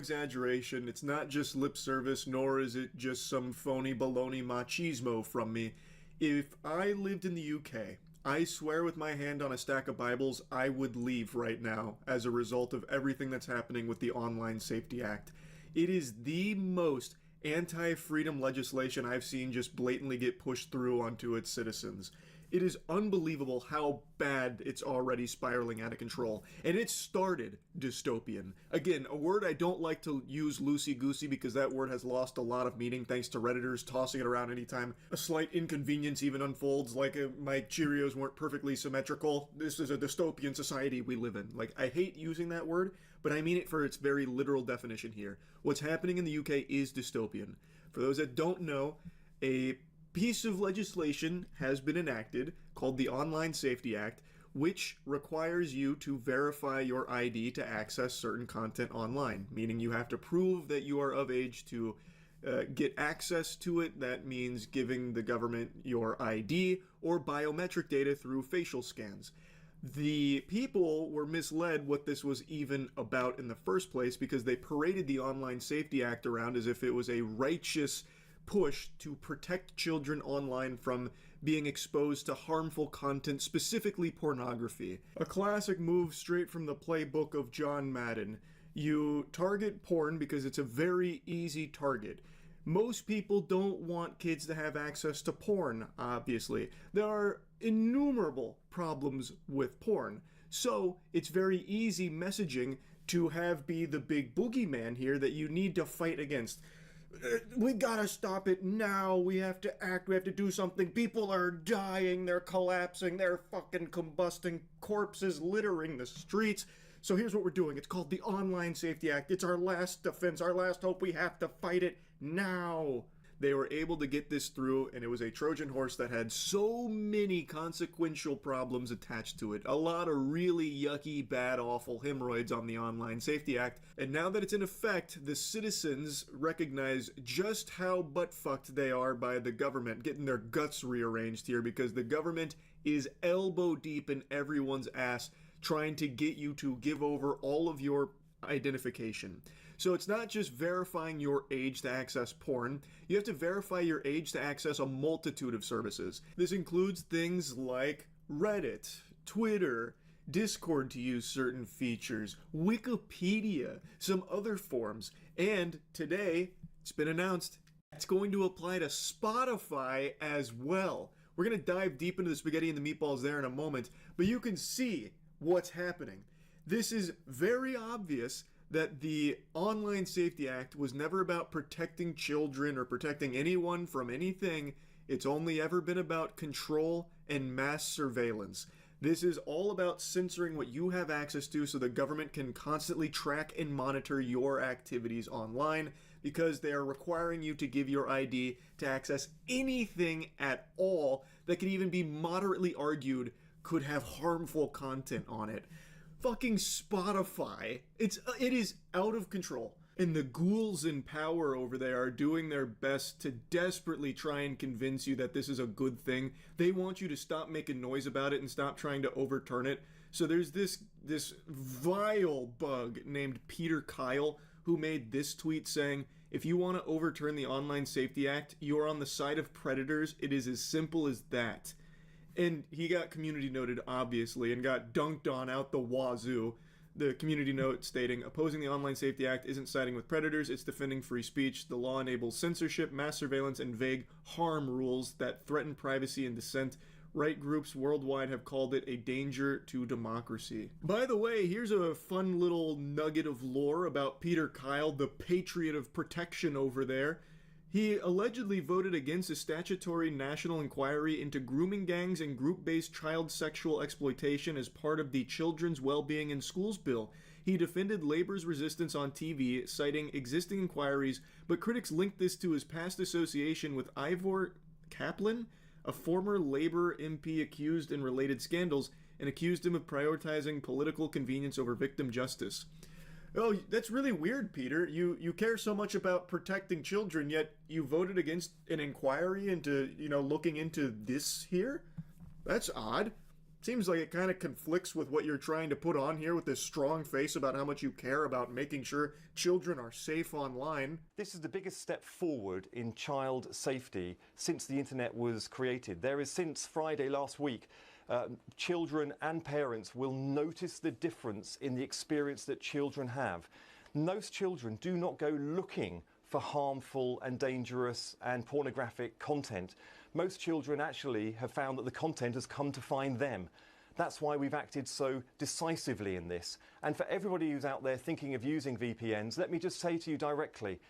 Exaggeration. It's not just lip service, nor is it just some phony baloney machismo from me. If I lived in the UK, I swear with my hand on a stack of Bibles, I would leave right now as a result of everything that's happening with the Online Safety Act. It is the most anti-freedom legislation I've seen just blatantly get pushed through onto its citizens. It is unbelievable how bad it's already spiraling out of control. And it started dystopian. Again, a word I don't like to use loosey-goosey because that word has lost a lot of meaning thanks to Redditors tossing it around anytime a slight inconvenience even unfolds, like my Cheerios weren't perfectly symmetrical. This is a dystopian society we live in. Like, I hate using that word, but I mean it for its very literal definition here. What's happening in the UK is dystopian. For those that don't know, a piece of legislation has been enacted called the Online Safety Act, which requires you to verify your ID to access certain content online, meaning you have to prove that you are of age to get access to it. That means giving the government your ID or biometric data through facial scans. The people were misled what this was even about in the first place because they paraded the Online Safety Act around as if it was a righteous push to protect children online from being exposed to harmful content, specifically pornography. A classic move straight from the playbook of John Madden. You target porn because it's a very easy target. Most people don't want kids to have access to porn, obviously. There are innumerable problems with porn. So it's very easy messaging to have be the big boogeyman here that you need to fight against. We gotta stop it now. We have to act. We have to do something. People are dying. They're collapsing. They're fucking combusting. Corpses littering the streets. So here's what we're doing. It's called the Online Safety Act. It's our last defense, our last hope. We have to fight it now. They were able to get this through, and it was a Trojan horse that had so many consequential problems attached to it. A lot of really yucky, bad, awful hemorrhoids on the Online Safety Act. And now that it's in effect, the citizens recognize just how butt-fucked they are by the government, getting their guts rearranged here because the government is elbow deep in everyone's ass trying to get you to give over all of your identification. So it's not just verifying your age to access porn, you have to verify your age to access a multitude of services. This includes things like Reddit, Twitter, Discord to use certain features, Wikipedia, some other forms, and today, it's been announced, it's going to apply to Spotify as well. We're going to dive deep into the spaghetti and the meatballs there in a moment, but you can see what's happening. This is very obvious that the Online Safety Act was never about protecting children or protecting anyone from anything. It's only ever been about control and mass surveillance. This is all about censoring what you have access to so the government can constantly track and monitor your activities online because they are requiring you to give your ID to access anything at all that could even be moderately argued could have harmful content on it. Fucking Spotify. It is out of control. And the ghouls in power over there are doing their best to desperately try and convince you that this is a good thing. They want you to stop making noise about it and stop trying to overturn it. So there's this vile bug named Peter Kyle who made this tweet saying, if you want to overturn the Online Safety Act, you are on the side of predators. It is as simple as that. And he got community noted, obviously, and got dunked on out the wazoo. The community note stating, opposing the Online Safety Act isn't siding with predators, it's defending free speech. The law enables censorship, mass surveillance, and vague harm rules that threaten privacy and dissent. Right groups worldwide have called it a danger to democracy. By the way, here's a fun little nugget of lore about Peter Kyle, the patriot of protection over there. He allegedly voted against a statutory national inquiry into grooming gangs and group-based child sexual exploitation as part of the Children's Well-Being in Schools bill. He defended labor's resistance on TV, citing existing inquiries, but critics linked this to his past association with Ivor Kaplan, a former Labor MP accused in related scandals, and accused him of prioritizing political convenience over victim justice. Oh, that's really weird, Peter. You care so much about protecting children, yet you voted against an inquiry into, looking into this here? That's odd. Seems like it kind of conflicts with what you're trying to put on here with this strong face about how much you care about making sure children are safe online. This is the biggest step forward in child safety since the internet was created. There is, since Friday last week, children and parents will notice the difference in the experience that children have. Most children do not go looking for harmful and dangerous and pornographic content. Most children actually have found that the content has come to find them. That's why we've acted so decisively in this. And for everybody who's out there thinking of using VPNs, let me just say to you directly,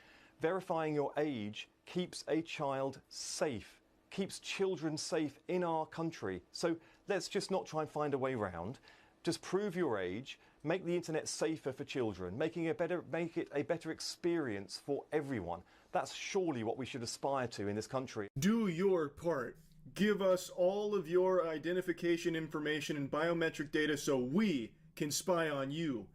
verifying your age keeps a child safe, keeps children safe in our country. So let's just not try and find a way around. Just prove your age, make the internet safer for children, make it a better experience for everyone. That's surely what we should aspire to in this country. Do your part. Give us all of your identification information and biometric data so we can spy on you,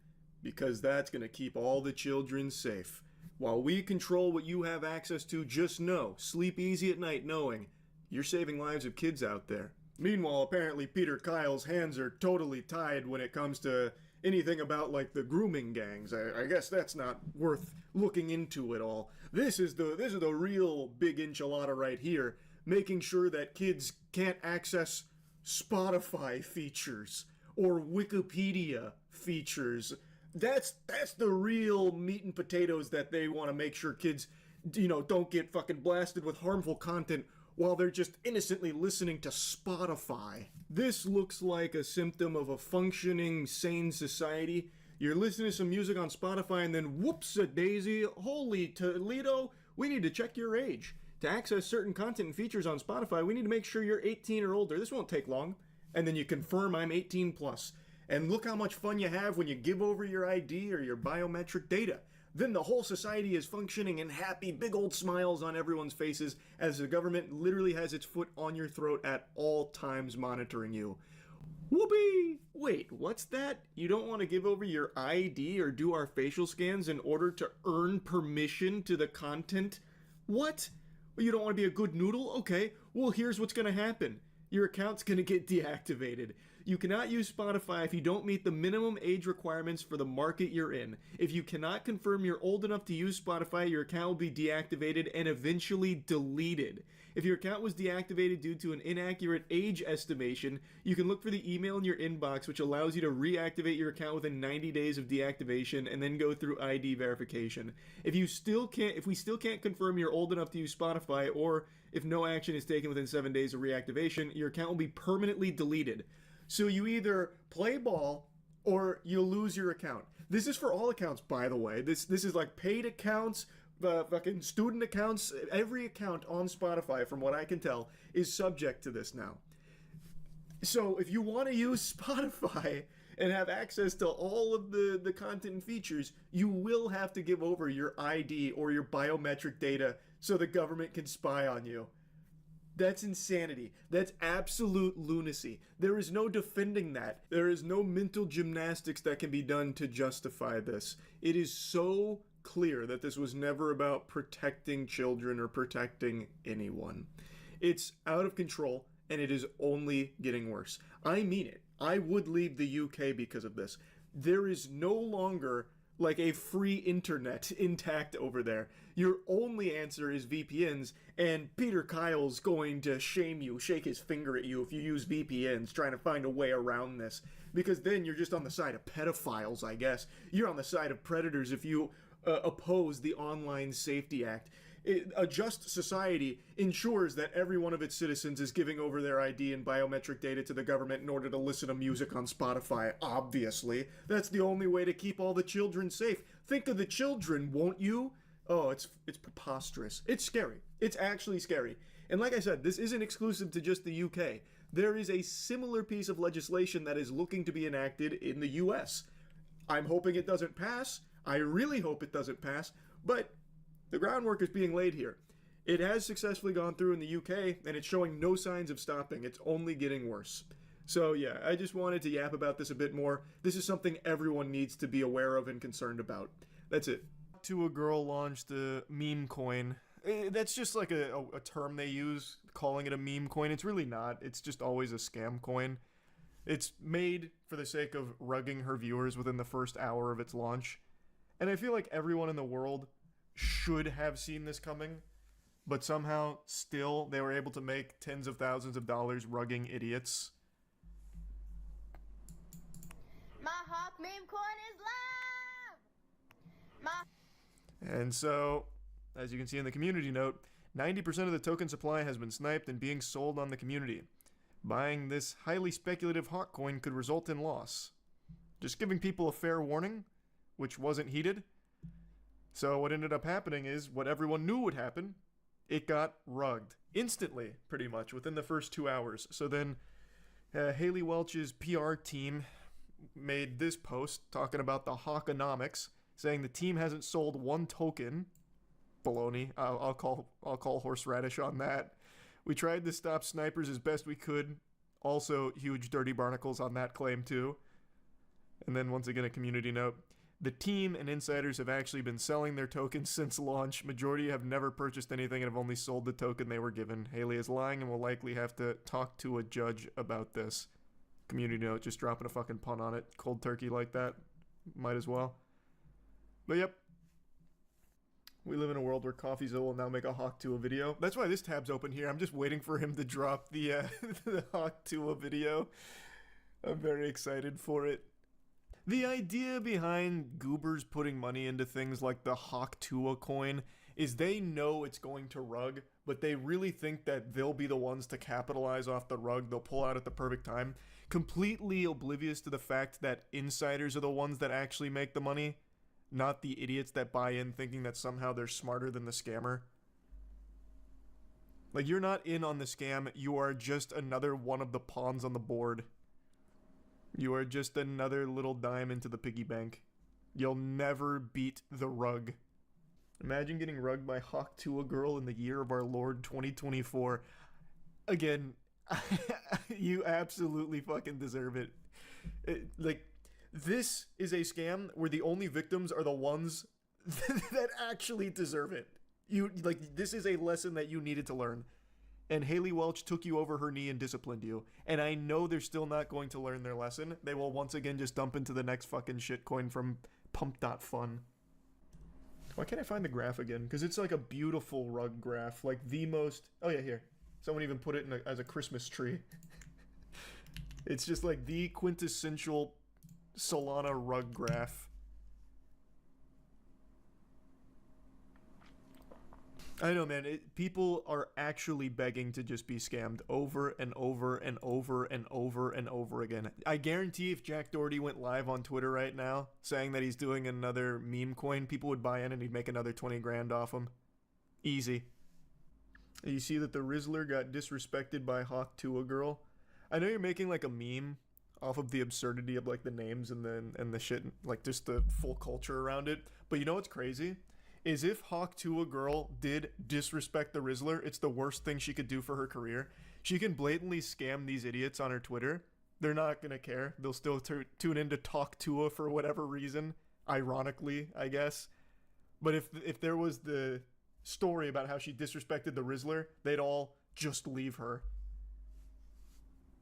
because that's going to keep all the children safe. While we control what you have access to, just know, sleep easy at night knowing you're saving lives of kids out there. Meanwhile, apparently Peter Kyle's hands are totally tied when it comes to anything about, like, the grooming gangs. I guess that's not worth looking into at all. This is the real big enchilada right here, making sure that kids can't access Spotify features or Wikipedia features. That's the real meat and potatoes that they want to make sure kids, don't get fucking blasted with harmful content while they're just innocently listening to Spotify. This looks like a symptom of a functioning, sane society. You're listening to some music on Spotify and then whoops-a-daisy, holy Toledo, we need to check your age. To access certain content and features on Spotify, we need to make sure you're 18 or older. This won't take long. And then you confirm I'm 18 plus. And look how much fun you have when you give over your ID or your biometric data. Then the whole society is functioning and happy, big old smiles on everyone's faces as the government literally has its foot on your throat at all times monitoring you. Whoopee! Wait, what's that? You don't want to give over your ID or do our facial scans in order to earn permission to the content? What? You don't want to be a good noodle? Okay, well here's what's going to happen. Your account's going to get deactivated. You cannot use Spotify if you don't meet the minimum age requirements for the market you're in. If you cannot confirm you're old enough to use Spotify, your account will be deactivated and eventually deleted. If your account was deactivated due to an inaccurate age estimation, you can look for the email in your inbox which allows you to reactivate your account within 90 days of deactivation and then go through ID verification. If we still can't confirm you're old enough to use Spotify, or if no action is taken within 7 days of reactivation, your account will be permanently deleted. So you either play ball or you lose your account. This is for all accounts, by the way. This is like paid accounts, fucking student accounts. Every account on Spotify, from what I can tell, is subject to this now. So if you want to use Spotify and have access to all of the content and features, you will have to give over your ID or your biometric data so the government can spy on you. That's insanity. That's absolute lunacy. There is no defending that. There is no mental gymnastics that can be done to justify this. It is so clear that this was never about protecting children or protecting anyone. It's out of control, and it is only getting worse. I mean it. I would leave the UK because of this. There is no longer like a free internet intact over there. Your only answer is VPNs, and Peter Kyle's going to shame you, shake his finger at you if you use VPNs, trying to find a way around this. Because then you're just on the side of pedophiles, I guess. You're on the side of predators if you oppose the Online Safety Act. A just society ensures that every one of its citizens is giving over their ID and biometric data to the government in order to listen to music on Spotify, obviously. That's the only way to keep all the children safe. Think of the children, won't you? Oh, it's preposterous. It's scary. It's actually scary. And like I said, this isn't exclusive to just the UK. There is a similar piece of legislation that is looking to be enacted in the US. I'm hoping it doesn't pass. I really hope it doesn't pass. But the groundwork is being laid here. It has successfully gone through in the UK, and it's showing no signs of stopping. It's only getting worse. So yeah, I just wanted to yap about this a bit more. This is something everyone needs to be aware of and concerned about. That's it. To a girl launched a meme coin. That's just like a term they use, calling it a meme coin. It's really not. It's just always a scam coin. It's made for the sake of rugging her viewers within the first hour of its launch. And I feel like everyone in the world should have seen this coming, but somehow still they were able to make tens of thousands of dollars rugging idiots. My Hawk meme coin is live! And so, as you can see in the community note, 90% of the token supply has been sniped and being sold on the community. Buying this highly speculative Hawk coin could result in loss. Just giving people a fair warning, which wasn't heeded. So what ended up happening is what everyone knew would happen. It got rugged. Instantly, pretty much, within the first 2 hours. So then Haley Welch's PR team made this post talking about the Hawkonomics, saying the team hasn't sold one token. Baloney. I'll call horseradish on that. We tried to stop snipers as best we could. Also, huge dirty barnacles on that claim too. And then once again, a community note. The team and insiders have actually been selling their tokens since launch. Majority have never purchased anything and have only sold the token they were given. Haley is lying and will likely have to talk to a judge about this. Community note, just dropping a fucking pun on it. Cold turkey like that. Might as well. But yep. We live in a world where CoffeeZilla will now make a Hawk Tuah video. That's why this tab's open here. I'm just waiting for him to drop the the Hawk Tuah video. I'm very excited for it. The idea behind goobers putting money into things like the Hawk Tuah coin is they know it's going to rug, but they really think that they'll be the ones to capitalize off the rug. They'll pull out at the perfect time. Completely oblivious to the fact that insiders are the ones that actually make the money. Not the idiots that buy in thinking that somehow they're smarter than the scammer. Like, you're not in on the scam, you are just another one of the pawns on the board. You are just another little dime into the piggy bank. You'll never beat the rug. Imagine getting rugged by Hawk Tuah girl in the year of our Lord 2024. Again, you absolutely fucking deserve it. This is a scam where the only victims are the ones that actually deserve it. This is a lesson that you needed to learn. And Haley Welch took you over her knee and disciplined you. And I know they're still not going to learn their lesson. They will once again just dump into the next fucking shitcoin from Pump.fun. Why can't I find the graph again? Because it's like a beautiful rug graph. Like the most... Oh yeah, here. Someone even put it as a Christmas tree. It's just like the quintessential Solana rug graph. I know, man. People are actually begging to just be scammed over and over and over and over and over again. I guarantee if Jack Doherty went live on Twitter right now saying that he's doing another meme coin, people would buy in and he'd make another 20 grand off him. Easy. You see that the Rizzler got disrespected by Hawk Tuah girl? I know you're making like a meme off of the absurdity of like the names and the shit, like just the full culture around it. But you know what's crazy? Is if Hawk Tuah girl did disrespect the Rizzler, it's the worst thing she could do for her career. She can blatantly scam these idiots on her Twitter. They're not gonna care. They'll still tune in to Talk Tuah for whatever reason. Ironically, I guess. But if there was the story about how she disrespected the Rizzler, they'd all just leave her.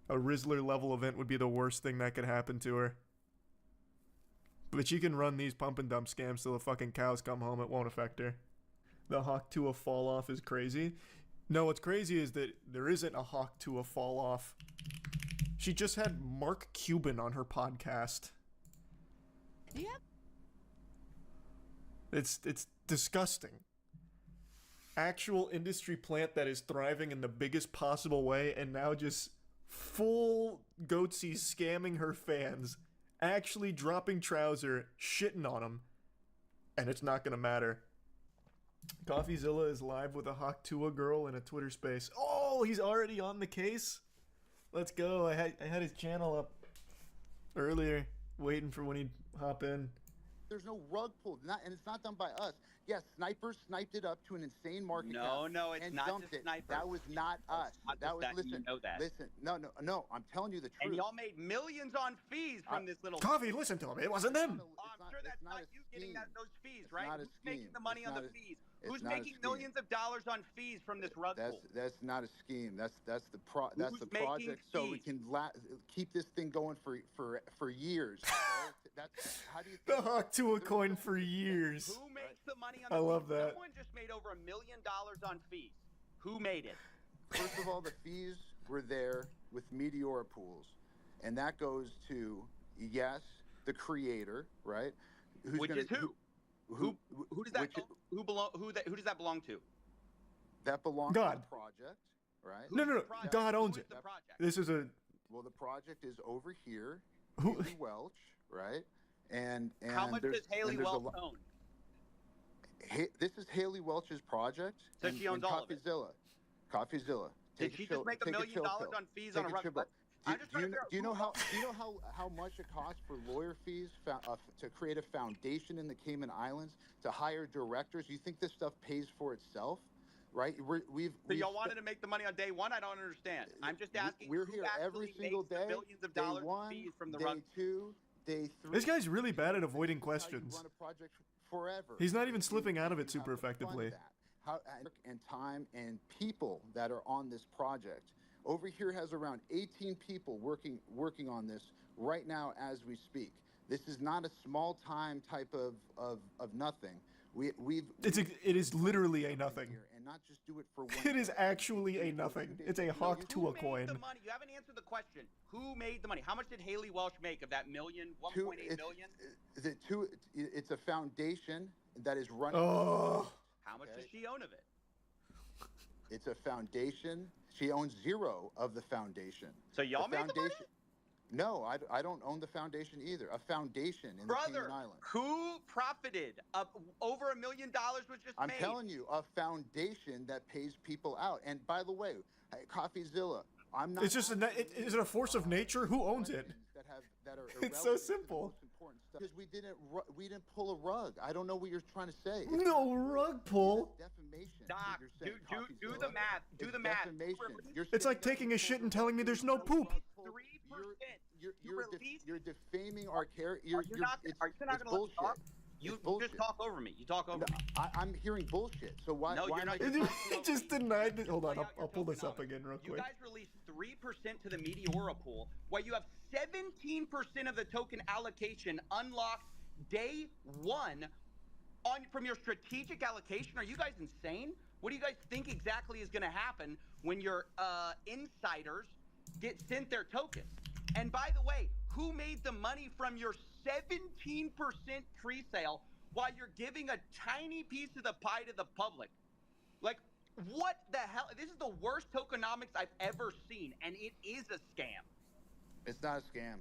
A Rizzler level event would be the worst thing that could happen to her. But she can run these pump and dump scams till the fucking cows come home. It won't affect her. The Hawk Tuah fall off is crazy. No, what's crazy is that there isn't a Hawk Tuah fall off. She just had Mark Cuban on her podcast. Yep. It's disgusting. Actual industry plant that is thriving in the biggest possible way and now just full goatsy scamming her fans, actually dropping trouser, shitting on them, and it's not gonna matter. CoffeeZilla is live with a Hawk Tuah girl in a Twitter space. Oh, he's already on the case? Let's go. I had his channel up earlier, waiting for when he'd hop in. there's no rug pull, and it's not done by us. Yes, snipers sniped it up to an insane market cap. No, it's and not dumped just it. snipers. That was not us. That was You know that. Listen. No. I'm telling you the truth. And y'all made millions on fees from this little. Coffee, listen to him. It wasn't them. I'm sure that's not you getting those fees, right? Not a Who's making the money on the fees? Who's not a making scheme. millions of dollars on fees from this rug pull? That's not a scheme. That's the project. So we can keep this thing going for years. That's how do you The think hawk to a coin for years. Who makes the money on I the love fees? that. Someone just made over $1 million on fees. Who made it? First of all, the fees were there with Meteora pools, and that goes to the creator, right? Which is who? Who does that who does that belong to? That belongs God. to the project, right? No. the project? God owns Who it. is the project? This is a. Well, the project is over here, Who? Haley Welch, right? And How much there's- does Haley and there's a Welch lo- own? This is Haley Welch's project. So and- she owns and all of it. Coffeezilla. Did she just make $1 million on fees on a rug? I'm just trying to figure out Do you know who- how much it costs for lawyer fees to create a foundation in the Cayman Islands, to hire directors? You think this stuff pays for itself, right? So y'all wanted to make the money on day one? I don't understand. I'm just asking. We're who here every actually single makes the day. billions of Day dollars one, in fees from the day rug. 2, day 3. This guy's really bad at avoiding This is how you questions. run a project forever. He's not even slipping out of it You super have to fund effectively. that. And time and people that are on this project. Over here has around 18 people working on this right now as we speak. This is not a small time type of nothing. It is literally a nothing. Here, and not just do it for one. It is day. actually a nothing. It's a hawk to a Who coin. made the money? You haven't answered the question. Who made the money? How much did Haley Welch make of that million, 1.8 million? It's a foundation that is running. Oh. How much does she own of it? It's a foundation. She owns 0 of the foundation. So y'all The made the money? foundation. No, I don't own the foundation either. A foundation in the Brother, Cayman Islands. who profited? Over $1 million was just I'm made. telling you, a foundation that pays people out. And by the way, CoffeeZilla, I'm not. It's just is it a force of nature? Who owns it? That are It's so irrelevant to the simple. most important stuff. Because we didn't pull a rug. I don't know what you're trying to say. No rug pull. Defamation. Doc, you're saying, do CoffeeZilla. the math. Do It's the math. Defamation. You're It's like sitting taking there a shit and telling me there's no poop. 3%. You're defaming our character. Are you not going to let me bullshit. talk? You It's bullshit. just talk over me. You talk over me. I'm hearing bullshit. So why? No, why you're am not. I- He just denied it. Hold on, Lay out your I'll pull this up tokenomics. again real You quick. guys released 3% to the Meteora pool, while you have 17% of the token allocation unlocked day one from your strategic allocation. Are you guys insane? What do you guys think exactly is going to happen when your insiders get sent their tokens? And by the way, who made the money from your 17% pre-sale while you're giving a tiny piece of the pie to the public? Like, what the hell? This is the worst tokenomics I've ever seen, and it is a scam. It's not a scam.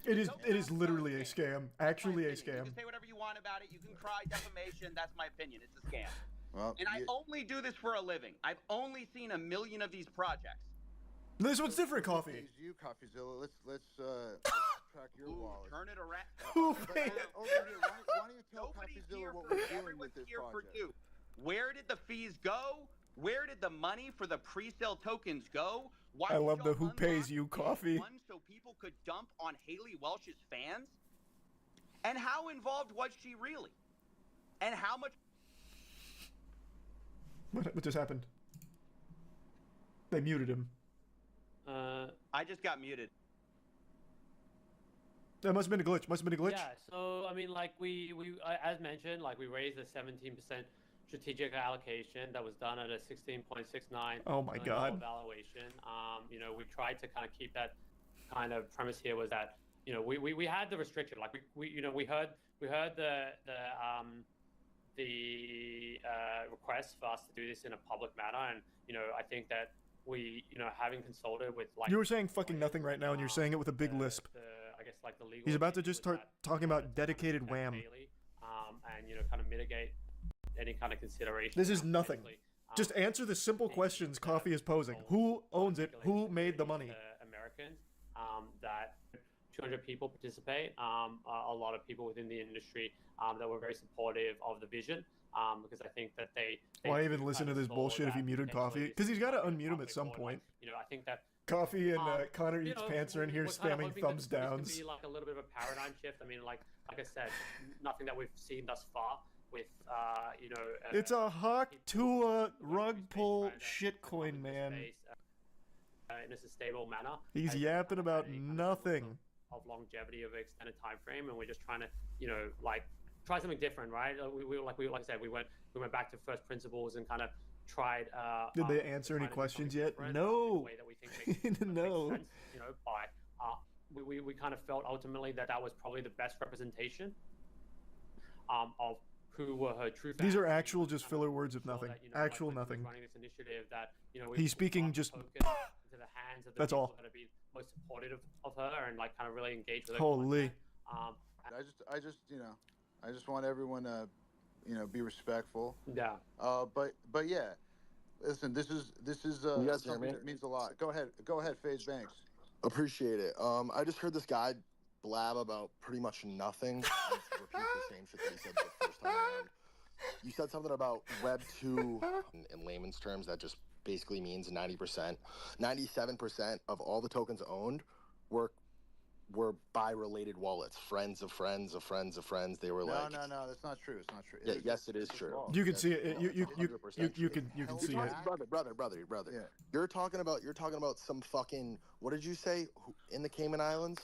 It is literally a scam. Actually a That's my opinion. scam. You can say whatever you want about it. You can cry defamation. That's my opinion. It's a scam. Well, And I only do this for a living. I've only seen 1 million of these projects. This one's different, Coffee. Pays you, CoffeeZilla. Let's track your Ooh, wallet. turn it around. Who But, paid? over here, why don't you tell Nobody's CoffeeZilla here what for we're you. doing Everyone's with this here for project? you. Where did the fees go? Where did the money for the pre-sale tokens go? Why I did love the y'all who unlock pays you day coffee. one so people could dump on Haley Welch's fans? And how involved was she really? And how much? What just happened? They muted him. I just got muted. That must have been a glitch. Must have been a glitch. Yeah, so I mean, like we as mentioned, like we raised a 17% strategic allocation that was done at a 16.69 Oh my God. valuation. You know, we tried to kind of keep that kind of premise here was that we had the restriction, like we heard the request for us to do this in a public manner, and I think that we having consulted with like You were saying fucking nothing right now, and you're saying it with a big lisp. I guess like the legal. He's about to opinion just was start that, talking about that dedicated someone wham. fairly, and kind of mitigate any kind of consideration. This is nothing. Basically, Just answer the simple questions Coffee is posing. Who owns it? Who made the money? Americans that 200 people participate. A lot of people within the industry that were very supportive of the vision. Because I think that they Why do even listen kind to of this saw bullshit if that he muted potentially Coffee? this Because he's is got to like a unmute him at pathway some forward. point. Like, I think that Coffee and Connor you Eats know, Pants are in here we're kind of spamming hoping thumbs that downs. This can be like a little bit of a paradigm shift. I mean, like I said, nothing that we've seen thus far with you know. It's a Hawk people Tua going rug through space pull trying to come shitcoin, into man. space, in a sustainable manner. He's Has yapping kind of about had any kind of nothing. semblance of longevity of an extended time frame, and we're just trying to, you know, like try something different, right? Like I said, we went back to first principles and kind of tried. Did they answer any trying to do questions something yet? different, No. in a way that we think makes No. sense, you know, by we kind of felt ultimately that was probably the best representation of who were her true fans. These are actual just Kind filler of words of saw nothing. that, you know, Actual like when nothing. he was running this initiative that, you know, He's speaking passed just- the token into the hands of the That's people all. that have been most supportive of her and like kind of really engaged with her Holy. content. I just, you know, I just want everyone to, you know, be respectful. Yeah. But yeah, listen, this is You guys hear something me? that means a lot. Go ahead, FaZe Banks. Appreciate it. I just heard this guy blab about pretty much nothing. And repeat the same shit that he said the first time around. You said something about Web 2 in layman's terms that just basically means 90%, 97% of all the tokens owned were by related wallets, friends of friends of friends of friends. They were No, like, no, that's not true. It's not true. Yeah, yes, it is true. You can Yes, see it. You it's 100% you true. can see Hell it. yeah. Brother. Yeah. You're talking about some fucking, what did you say, in the Cayman Islands?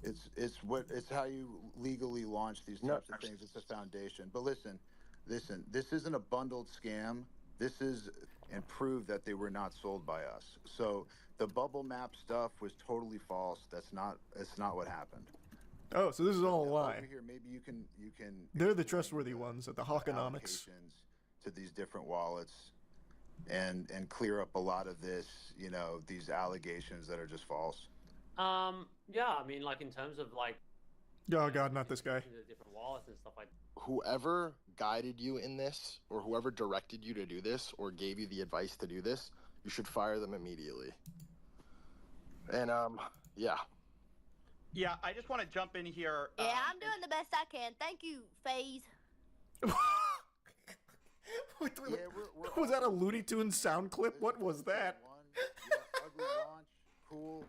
It's how you legally launch these No. types of things. It's a foundation. But listen, this isn't a bundled scam. This is and prove that they were not sold by us. So the bubble map stuff was totally false. It's not what happened. Oh, so this is all a lie. Over here, maybe you can. They're the explain trustworthy ones at the Hawkonomics. allocations to these different wallets, and clear up a lot of this. You know, these allegations that are just false. Yeah, I mean, like in terms of like. Oh God, not this guy. The different wallets and stuff like. Whoever guided you in this, or whoever directed you to do this, or gave you the advice to do this, you should fire them immediately. And yeah. Yeah, I just want to jump in here. Yeah, I'm doing the best I can. Thank you, FaZe. Was that a Looney Tunes sound clip? What was that? Ugly launch, cool.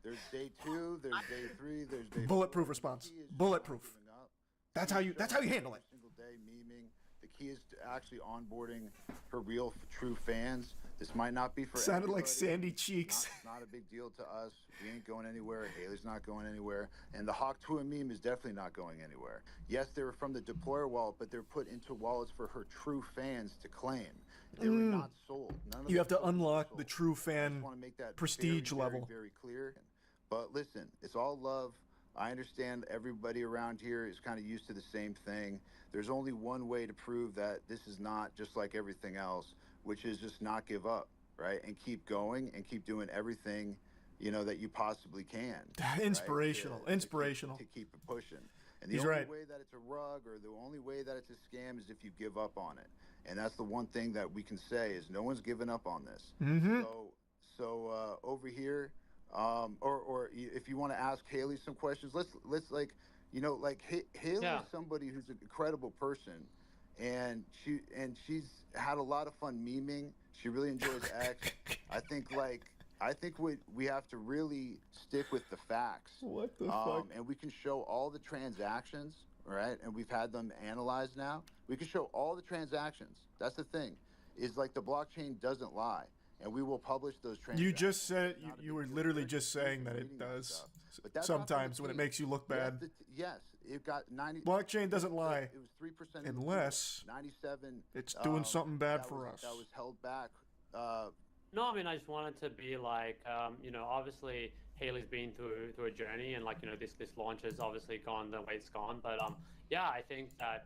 There's day 2, there's day 3, there's day Bulletproof 4. response. The key is just Bulletproof. not giving up. That's how you handle it. Every single day memeing. The key is to actually onboarding her real, true fans. This might not be for Sounded like everybody. Sandy Cheeks. Not a big deal to us. We ain't going anywhere. Haley's not going anywhere. And the Hawk Tua meme is definitely not going anywhere. Yes, they were from the deployer wallet, but they're put into wallets for her true fans to claim. They were not sold. None of You the have to tokens were unlock sold. the true I just fan wanna make that prestige very, level. Very, very clear. But listen, it's all love. I understand everybody around here is kind of used to the same thing. There's only one way to prove that this is not just like everything else, which is just not give up, right? And keep going and keep doing everything, you know, that you possibly can. right? Inspirational. Inspirational. To keep it pushing. And the He's only right. way that it's a rug or the only way that it's a scam is if you give up on it. And that's the one thing that we can say is no one's given up on this. Mm-hmm. So over here, or if you want to ask Haley some questions, let's like, you know, like Haley Yeah. is somebody who's an incredible person, and she's had a lot of fun memeing. She really enjoys X. I think we have to really stick with the facts. What the fuck? And we can show all the transactions, right? And we've had them analyzed now. We can show all the transactions. That's the thing, is like the blockchain doesn't lie. And we will publish those transactions. You just said Not a you big were deal. literally Very just confusing saying that it reading that does. stuff. But that's not from the Sometimes when it team. makes you look bad. Yes, it got 90. Blockchain doesn't lie It was 3% unless 97. it's doing something bad that for was- us. That was held back. No, I mean, I just wanted to be like, you know, obviously Haley's been through a journey, and like, you know, this launch has obviously gone the way it's gone. But yeah, I think that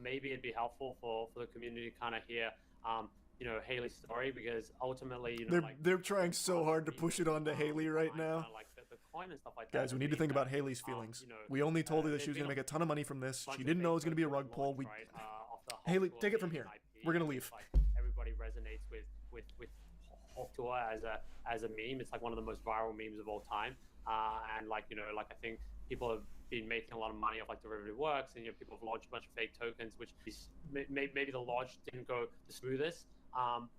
maybe it'd be helpful for the community to kind of hear, you know, Haley's story, because ultimately, you know, They're trying so hard to push it onto Haley right now. Like the coin and stuff like that. Guys, we need to think about Haley's feelings. We only told her that she was going to make a ton of money from this. She didn't know it was going to be a rug pull. We Haley, take it from here. We're gonna leave. Like, everybody resonates with Hawk Tour as a meme. It's like one of the most viral memes of all time. and like like I think people have been making a lot of money off like derivative works, and people have launched a bunch of fake tokens, which is maybe the launch didn't go the smoothest,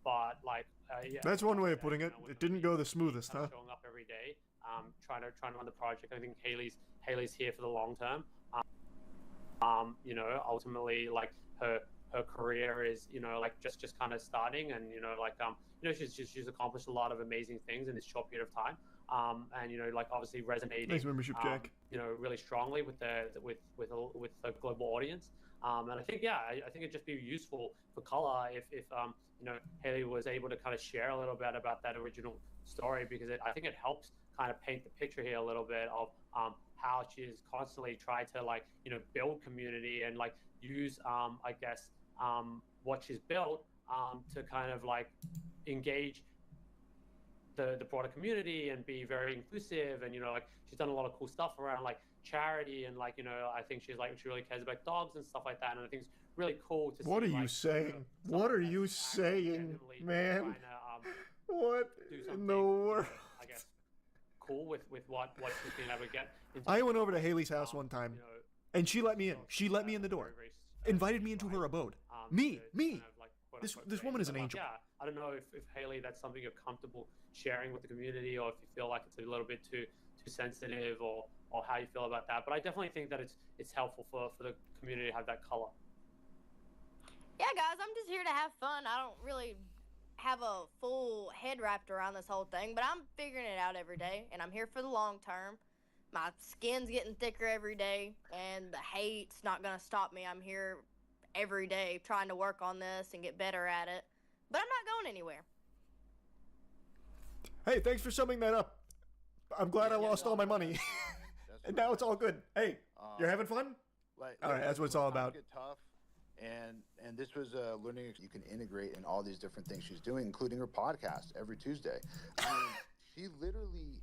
but like yeah, That's one way of putting it. It didn't go the smoothest, huh? Showing up every day, trying to run the project. I think Haley's here for the long term. Ultimately, like her career is like just kind of starting, and she's accomplished a lot of amazing things in this short period of time. And like obviously resonating. Nice membership, Jack. Really strongly with the global audience. And I think I think it'd just be useful for color if Haley was able to kind of share a little bit about that original story, because I think it helps kind of paint the picture here a little bit of how she's constantly tried to build community and like use I guess what she's built to kind of like engage the broader community and be very inclusive, and like she's done a lot of cool stuff around like charity, and like I think she really cares about dogs and stuff like that, and I think it's really cool to see. What are you saying? What are you saying, man? What in the world? I guess cool with what she's been able to get into. I went over to Haley's house one time, and she let me in. She let me in the door, invited me into her abode. Me. This woman is an angel. Yeah, I don't know if Haley, that's something you're comfortable sharing with the community, or if you feel like it's a little bit too sensitive, or how you feel about that. But I definitely think that it's helpful for the community to have that color. Yeah, guys, I'm just here to have fun. I don't really have a full head wrapped around this whole thing, but I'm figuring it out every day, and I'm here for the long term. My skin's getting thicker every day, and the hate's not going to stop me. I'm here every day trying to work on this and get better at it, but I'm not going anywhere. Hey, thanks for summing that up. I'm glad I lost all my money. And now it's all good. Hey, you're having fun? All right, that's what it's all about. Get tough, and this was a learning you can integrate in all these different things she's doing, including her podcast every Tuesday. I mean, she literally,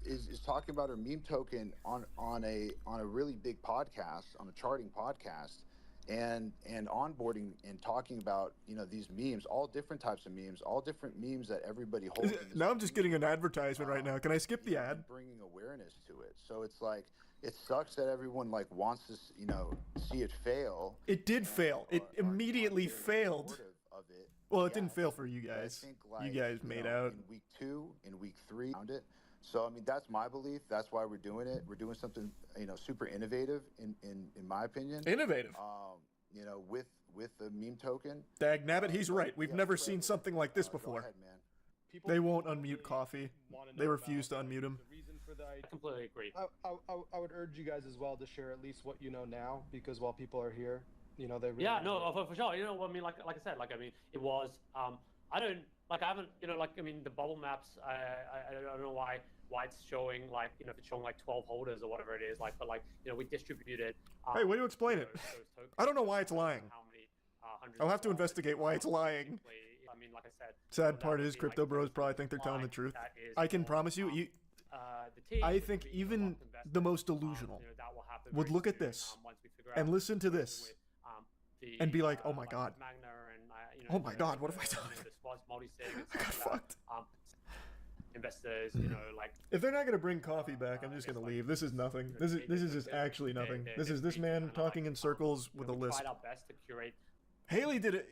is talking about her meme token on a really big podcast, on a charting podcast, and onboarding and talking about these memes, all different types of memes, all different memes that everybody holds. Now I'm just getting an advertisement right now. Can I skip the ad? Bringing awareness to it, so it's like it sucks that everyone like wants to see it fail. It did fail. It immediately failed. Of it. Well, it didn't fail for you guys. I think, you guys made out. In week 2, in week 3, found it. So I mean, that's my belief. That's why we're doing it. We're doing something super innovative in my opinion. Innovative. With the meme token. Dag nabbit, he's right. We've never seen something like this before. Go ahead, man. They won't unmute Coffee. They refuse to unmute him. I completely agree. I would urge you guys as well to share at least what you know now, because while people are here, they really for sure. I mean, like I said, it was I haven't the bubble maps, I don't know why it's showing if it's showing 12 holders or whatever it is, but we distributed hey, way to explain it. I don't know why it's lying. I'll have to investigate why it's lying. I mean, like I said, sad part is crypto bros probably think they're telling the truth. I can promise you, I think even the most delusional would look at this and listen to this and be like, oh my god. Oh my god, what have I done? I got fucked. Investors, if they're not gonna bring Coffee back, I'm just gonna leave. This is nothing. This is just actually nothing. This is this man talking in circles with a lisp. Tried our best to curate. Haley did it.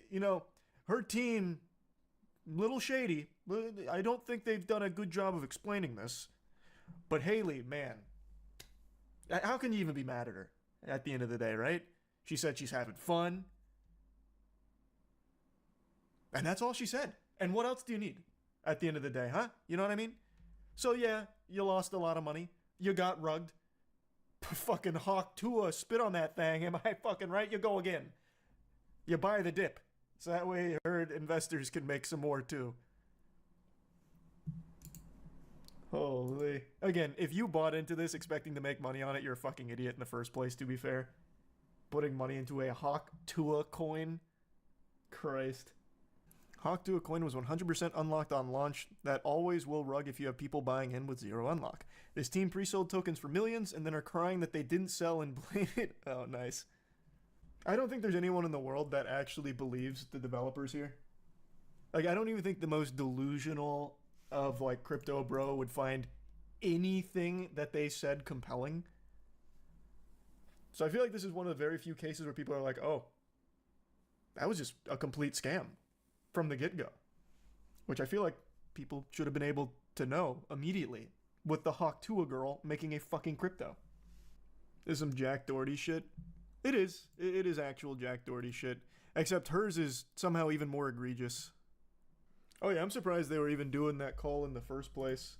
Her team, little shady. I don't think they've done a good job of explaining this. But Haley, man, how can you even be mad at her at the end of the day, right? She said she's having fun. And that's all she said. And what else do you need at the end of the day, huh? You know what I mean? So yeah, you lost a lot of money. You got rugged. Fucking Hawk Tua, spit on that thing. Am I fucking right? You go again. You buy the dip. So that way herd investors can make some more too. Holy. Again, if you bought into this expecting to make money on it, you're a fucking idiot in the first place, to be fair. Putting money into a Hawk Tua coin. Christ. Hawk Tua coin was 100% unlocked on launch. That always will rug if you have people buying in with zero unlock. This team pre-sold tokens for millions and then are crying that they didn't sell and blame it. Oh, nice. I don't think there's anyone in the world that actually believes the developers here. I don't even think the most delusional of crypto bro would find anything that they said compelling. So I feel like this is one of the very few cases where people are like, oh, that was just a complete scam from the get-go. Which I feel like people should have been able to know immediately with the Hawk Tuah girl making a fucking crypto. This is some Jack Doherty shit. It is. It is actual Jack Doherty shit. Except hers is somehow even more egregious. Oh yeah, I'm surprised they were even doing that call in the first place.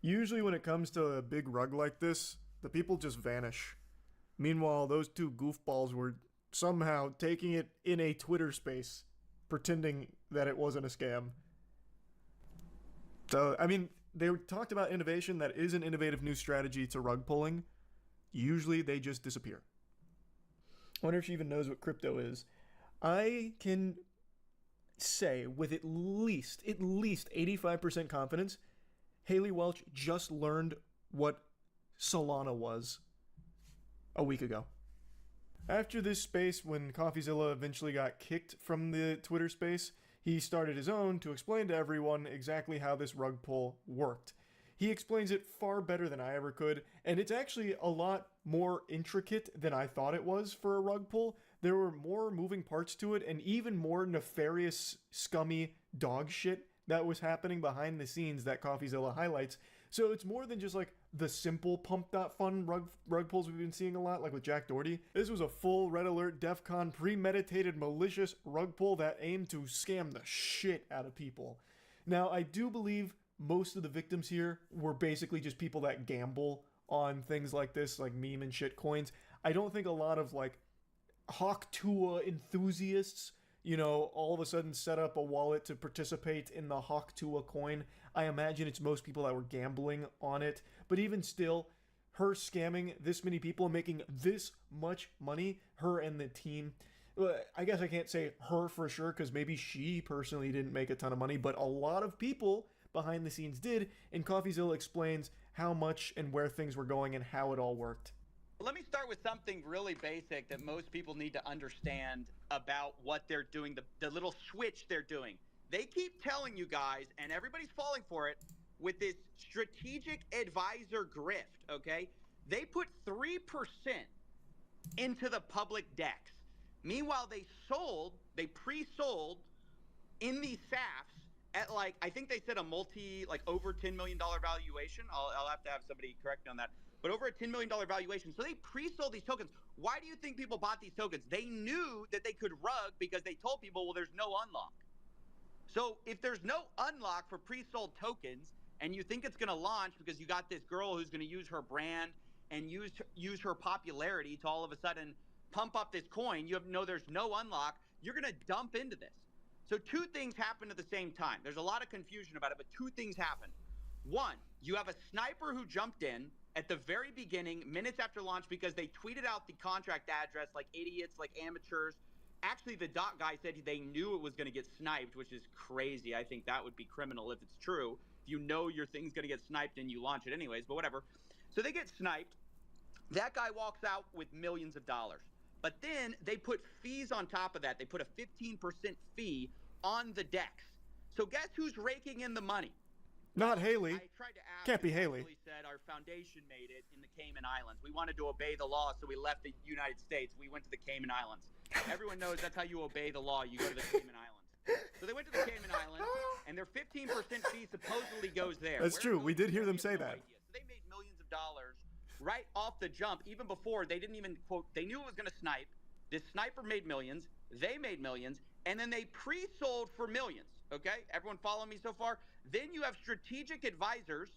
Usually when it comes to a big rug like this, the people just vanish. Meanwhile, those two goofballs were somehow taking it in a Twitter space, pretending that it wasn't a scam. So, I mean, they talked about innovation. That is an innovative new strategy to rug pulling. Usually they just disappear. I wonder if she even knows what crypto is. I can say with at least 85% confidence, Haley Welch just learned what Solana was a week ago. After this space, when CoffeeZilla eventually got kicked from the Twitter space, he started his own to explain to everyone exactly how this rug pull worked. He explains it far better than I ever could, and it's actually a lot more intricate than I thought it was for a rug pull. There were more moving parts to it, and even more nefarious, scummy dog shit that was happening behind the scenes that CoffeeZilla highlights. So it's more than just like the simple pump.fun rug pulls we've been seeing a lot, like with Jack Doherty. This was a full red alert, DEFCON, premeditated, malicious rug pull that aimed to scam the shit out of people. Now, I do believe most of the victims here were basically just people that gamble on things like this, like meme and shit coins. I don't think a lot of like Hawk Tuah enthusiasts, you know, all of a sudden set up a wallet to participate in the Hawk Tuah coin. I imagine it's most people that were gambling on it. But even still, her scamming this many people and making this much money, her and the team, I guess I can't say her for sure because maybe she personally didn't make a ton of money, but a lot of people behind the scenes did, and CoffeeZilla explains how much and where things were going and how it all worked. Let me start with something really basic that most people need to understand about what they're doing, the little switch they're doing. They keep telling you guys, and everybody's falling for it, with this strategic advisor grift, okay? They put 3% into the public DEX. Meanwhile, they pre-sold in these SAFs at like, I think they said over $10 million valuation. I'll have to have somebody correct me on that. But over a $10 million valuation. So they pre-sold these tokens. Why do you think people bought these tokens? They knew that they could rug because they told people, well, there's no unlock. So if there's no unlock for pre-sold tokens and you think it's going to launch because you got this girl who's going to use her brand and use her popularity to all of a sudden pump up this coin, you know there's no unlock, you're going to dump into this. So two things happen at the same time. There's a lot of confusion about it, but two things happen. One, you have a sniper who jumped in at the very beginning, minutes after launch, because they tweeted out the contract address like idiots, like amateurs. Actually, the dot guy said they knew it was going to get sniped, which is crazy. I think that would be criminal if it's true. If you know your thing's going to get sniped and you launch it anyways, but whatever. So they get sniped. That guy walks out with millions of dollars. But then they put fees on top of that. They put a 15% fee on the DEX. So guess who's raking in the money? Not Haley. I tried to ask. Can't be Haley. Said our foundation made it in the Cayman Islands. We wanted to obey the law, so we left the United States. We went to the Cayman Islands. Everyone knows that's how you obey the law. You go to the Cayman Islands. So they went to the Cayman Islands, and their 15% fee supposedly goes there. That's true. We did hear them say that. So they made millions of dollars right off the jump, even before they didn't even quote. They knew it was going to snipe. This sniper made millions. They made millions, and then they pre-sold for millions. Okay, everyone follow me so far? Then you have strategic advisors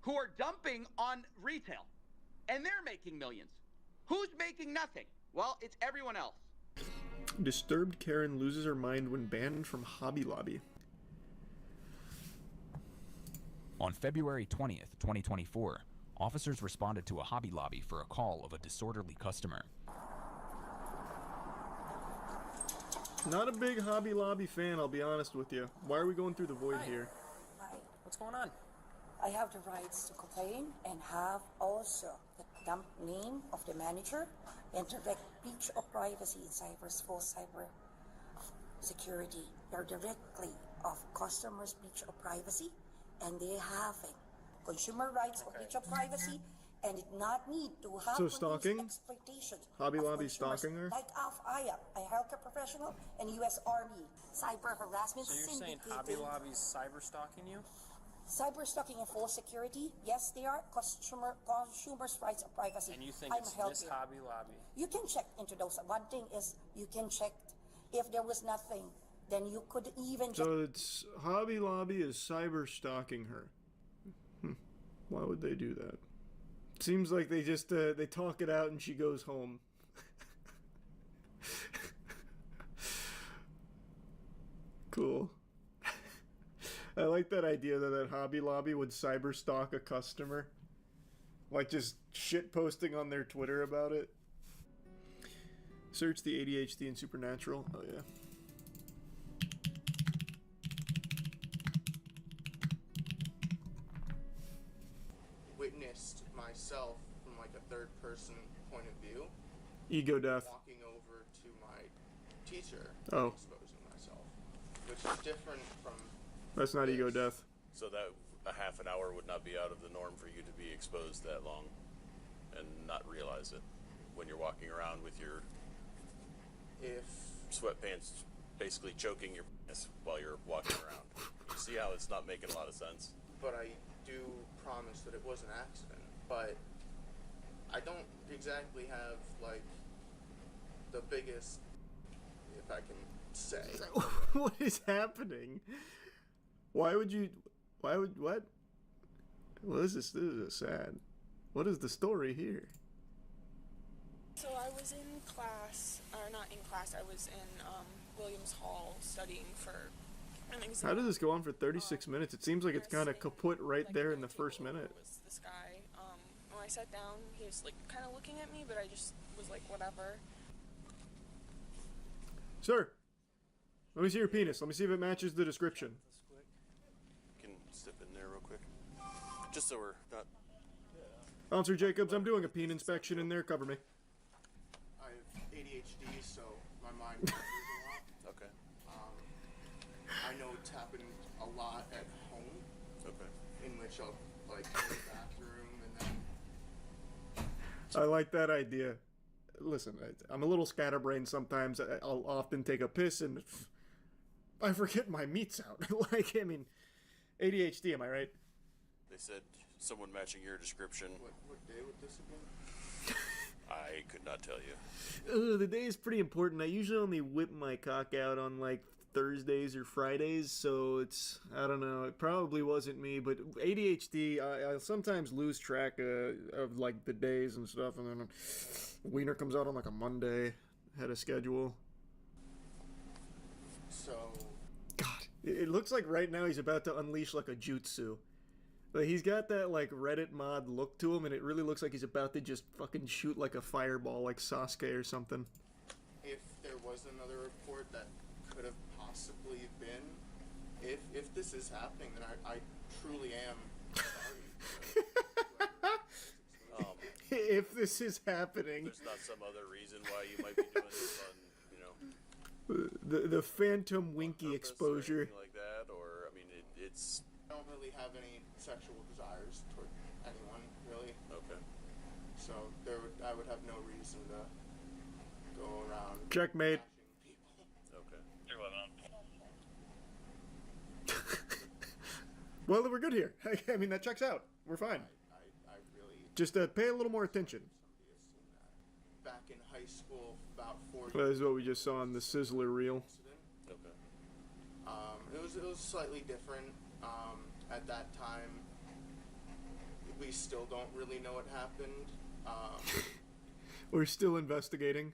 who are dumping on retail, and they're making millions. Who's making nothing? Well, it's everyone else. Disturbed Karen loses her mind when banned from Hobby Lobby. On February 20th, 2024, officers responded to a Hobby Lobby for a call of a disorderly customer. Not a big Hobby Lobby fan, I'll be honest with you. Why are we going through the void here? Hi. What's going on? I have the rights to complain and have also the dump name of the manager and direct breach of privacy in full cyber security. They're directly of customers' breach of privacy, and they having consumer rights or breach of privacy, and did not need to have So produced stalking? exploitation Hobby of Lobby consumers stalking her? like Alf Ayab, a healthcare professional, and U.S. Army cyber harassment So you're saying syndicate. Hobby Lobby's cyber stalking you? Cyber stalking and full security, yes, they are consumers' rights of privacy. And you think I'm it's healthy. this Hobby Lobby? You can check into those. One thing is, you can check if there was nothing, then you could even check. So it's Hobby Lobby is cyber stalking her. Why would they do that? Seems like they just they talk it out and she goes home. Cool. I like that idea that Hobby Lobby would cyber stalk a customer. Like just shit posting on their Twitter about it. Search the ADHD and Supernatural. Oh yeah. Witnessed myself from like a third person point of view. Ego death. Walking over to my teacher Oh. and exposing myself, which is different from. That's not ego death. So that a half an hour would not be out of the norm for you to be exposed that long and not realize it when you're walking around with your If sweatpants basically choking your penis while you're walking around. You see how it's not making a lot of sense? but I do promise that it was an accident. But I don't exactly have like the biggest, if I can say. What is happening? Why would what? Well, this is sad. What is the story here? So I was in class, or not in class, I was in Williams Hall studying for an exam. How does this go on for 36 minutes? It seems like it's kind of kaput right there in the first minute. Was this guy, when I sat down, he was like kind of looking at me, but I just was like, whatever. Sir, let me see your penis. Let me see if it matches the description. You can step in there real quick. Just so we're not... Officer Jacobs, I'm doing a peen inspection in there. Cover me. I have ADHD, so my mind wanders a lot. Okay. I know it's happened a lot at home. Okay. In which I'll like go to the bathroom and then. I like that idea. Listen, I'm a little scatterbrained sometimes. I'll often take a piss and I forget my meat's out. Like, I mean, ADHD, am I right? They said someone matching your description. What day would this have been? I could not tell you. The day is pretty important. I usually only whip my cock out on like Thursdays or Fridays, so it's, I don't know, it probably wasn't me, but ADHD, I sometimes lose track of like the days and stuff, and then wiener comes out on like a Monday, had a schedule. So. God, it looks like right now he's about to unleash like a jutsu. Like he's got that like Reddit mod look to him, and it really looks like he's about to just fucking shoot like a fireball like Sasuke or something. If there was another report that could have possibly been, if this is happening, then I truly am sorry. If this is happening, There's not some other reason why you might be doing this on, you know, the phantom winky purpose exposure. or anything like that, or I mean, it's. I don't really have any sexual desires toward anyone, really. Okay. So I would have no reason to go around. Checkmate. Okay. Well, we're good here. I mean, that checks out. We're fine. I really. Just pay a little more attention. Back in high school, about 4 Well, years. this is what we just saw on the Sizzler reel. Okay. It was slightly different. At that time, we still don't really know what happened. We're still investigating.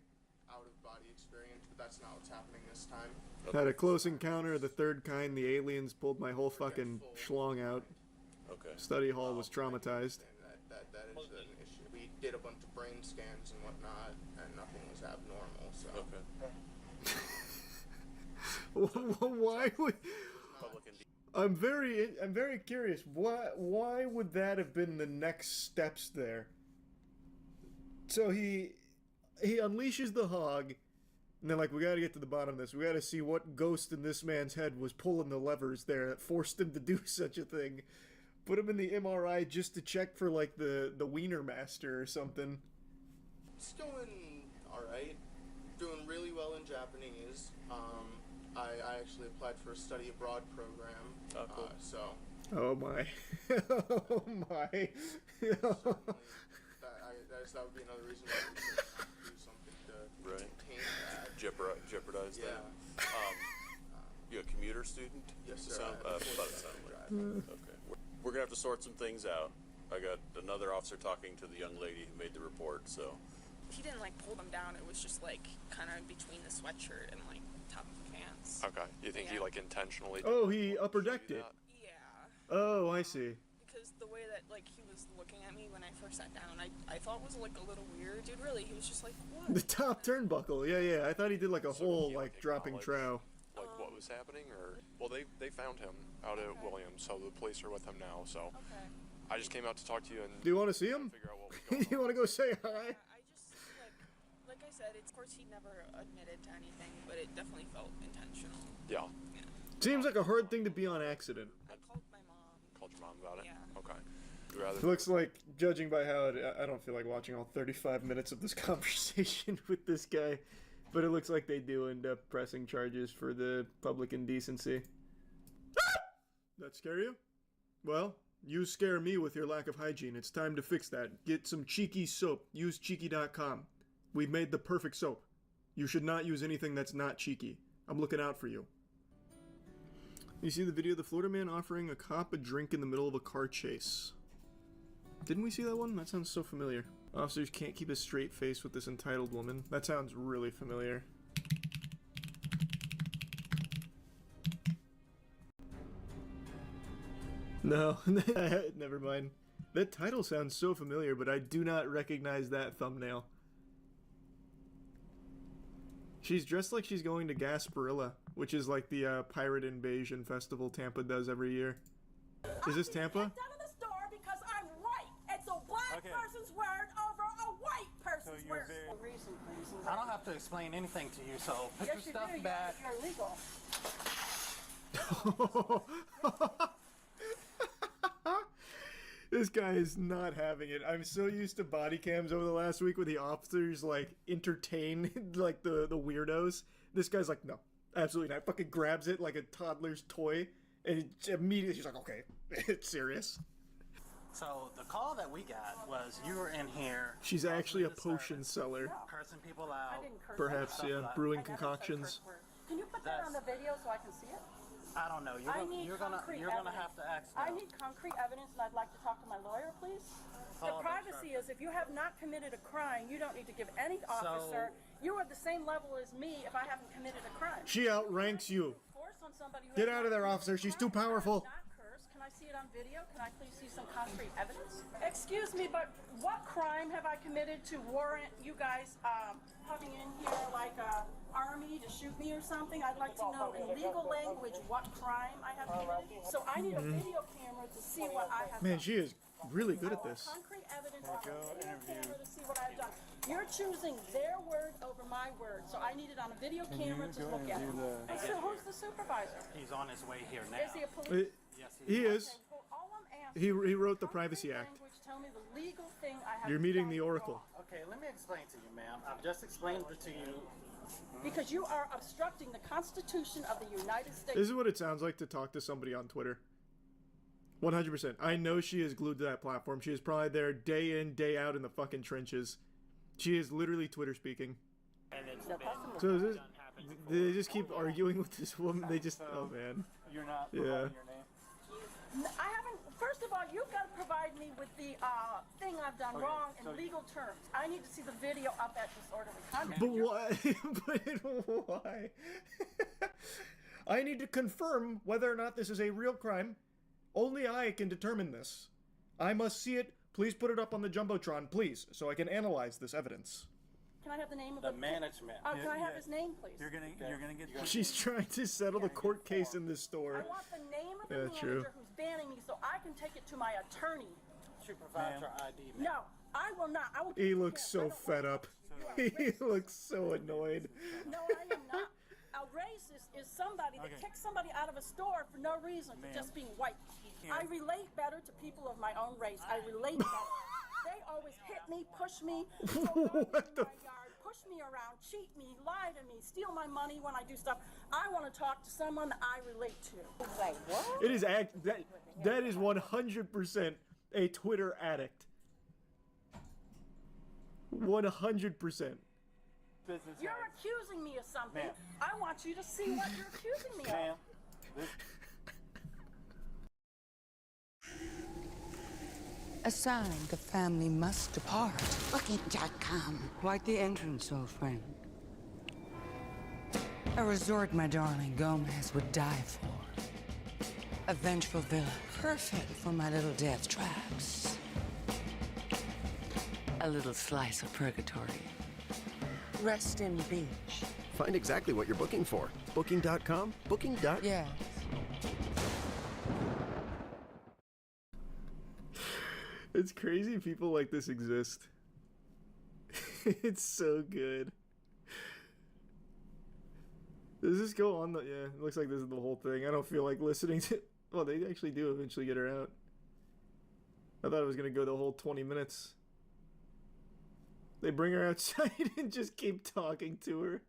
Out of body experience, but that's not what's happening this time. Had a close encounter of the third kind. The aliens pulled my whole fucking schlong out. Okay. Study hall was traumatized. That is an issue. We did a bunch of brain scans and whatnot, and nothing was abnormal. So. Okay. Why would? Public and I'm very curious. Why would that have been the next steps there? So he unleashes the hog, and then like we got to get to the bottom of this. We got to see what ghost in this man's head was pulling the levers there that forced him to do such a thing. Put him in the MRI just to check for like the Wiener Master or something. It's going alright. Doing really well in Japanese. I actually applied for a study abroad program. Oh, cool. So. Oh my. Oh my. That would be another reason why we should do something to contain that. Jeopardize Yeah. that. You a commuter student? Yes, sir. Okay. We're gonna have to sort some things out. I got another officer talking to the young lady who made the report, so. He didn't like pull them down. It was just like kind of between the sweatshirt and like top of the pants. Okay. You think he like intentionally? Oh, he upper decked it. Yeah. Oh, I see. Because the way that like he was looking at me when I first sat down, I thought was like a little weird. Dude, really, he was just like, what? The top turnbuckle. Yeah. I thought he did like a whole like dropping trow. Like what was happening, or well, they found him out at Williams, so the police are with him now. So I just came out to talk to you and. Do you want to see him? Figure out what was going on. You want to go say hi? I just like I said, of course he never admitted to anything, but it definitely felt intentional. Yeah. Seems like a hard thing to be on accident. I called my mom. Called your mom about it? Yeah. Okay. You'd rather Looks like, judging by how I don't feel like watching all 35 minutes of this conversation with this guy, but it looks like they do end up pressing charges for the public indecency. That scare you? Well, you scare me with your lack of hygiene. It's time to fix that. Get some Cheeky soap. Use Cheeky.com. We've made the perfect soap. You should not use anything that's not Cheeky. I'm looking out for you. You see the video of the Florida man offering a cop a drink in the middle of a car chase. Didn't we see that one? That sounds so familiar. Officers can't keep a straight face with this entitled woman. That sounds really familiar. No, never mind. That title sounds so familiar, but I do not recognize that thumbnail. She's dressed like she's going to Gasparilla, which is like the pirate invasion festival Tampa does every year. Is this Tampa? Out of the store because I'm white. It's a black person's word over a white person's word. I don't have to explain anything to you, so put your stuff back. You're illegal. This guy is not having it. I'm so used to body cams over the last week where the officers like entertain like the weirdos. This guy's like, no, absolutely not. Fucking grabs it like a toddler's toy, and immediately she's like, okay, it's serious. So the call that we got was you were in here. She's actually a potion seller. Cursing people out. I didn't curse. Perhaps, yeah, brewing concoctions. Can you put that on the video so I can see it? I don't know. You're gonna have to ask them. I need concrete evidence, and I'd like to talk to my lawyer, please. The privacy is, if you have not committed a crime, you don't need to give any officer. You are the same level as me if I haven't committed a crime. She outranks you. Force on somebody who Get out of there, officer. She's too powerful. Can I see it on video? Can I please see some concrete evidence? Excuse me, but what crime have I committed to warrant you guys coming in here like a army to shoot me or something? I'd like to know in legal language what crime I have committed. So I need a video camera to see what I have Man, done. she is really good at this. Concrete evidence on a video camera to see what I've done. You're choosing their word over my word, so I need it on a video camera to look at. And so who's the supervisor? He's on his way here now. Is he a police? Yes, He is. Okay, well, all I'm asking He wrote the Privacy Act. language, tell me the legal thing I have You're to meeting follow the Oracle. Okay, let me explain to you, ma'am. I've just explained it to you. Because you are obstructing the Constitution of the United States. This is what it sounds like to talk to somebody on Twitter. 100%. I know she is glued to that platform. She is probably there day in, day out in the fucking trenches. She is literally Twitter speaking. So is this, they just keep arguing with this woman. They just, oh man. You're not Yeah. providing your name. I haven't, first of all, you've got to provide me with the thing I've done wrong in legal terms. I need to see the video of that disorderly conduct. But why? But why? I need to confirm whether or not this is a real crime. Only I can determine this. I must see it. Please put it up on the Jumbotron, please, so I can analyze this evidence. Can I have the name of The management. Can I have his name, please? You're gonna get. She's trying to settle the court case in this store. I want the name of the Yeah, manager true. who's banning me so I can take it to my attorney. She provides her ID. No, I will not. I will. He looks so fed up. He looks so annoyed. No, I am not. A racist is somebody that kicks somebody out of a store for no reason for just being white. I relate better to people of my own race. I relate better. They always hit me, push me, what the push me around, cheat me, lie to me, steal my money when I do stuff. I want to talk to someone that I relate to. It's like, what? It is that is 100% a Twitter addict. 100%. You're accusing me of something. I want you to see what you're accusing me of. A sign the family must depart. Booking.com. Quite the entrance, old friend. A resort my darling Gomez would die for. A vengeful villa, perfect for my little death traps. A little slice of purgatory. Rest in beach. Find exactly what you're booking for. Booking.com? Booking.com? Yes. It's crazy people like this exist. It's so good. Does this go on the... Yeah, it looks like this is the whole thing. I don't feel like listening to... Well, they actually do eventually get her out. I thought it was going to go the whole 20 minutes. They bring her outside and just keep talking to her.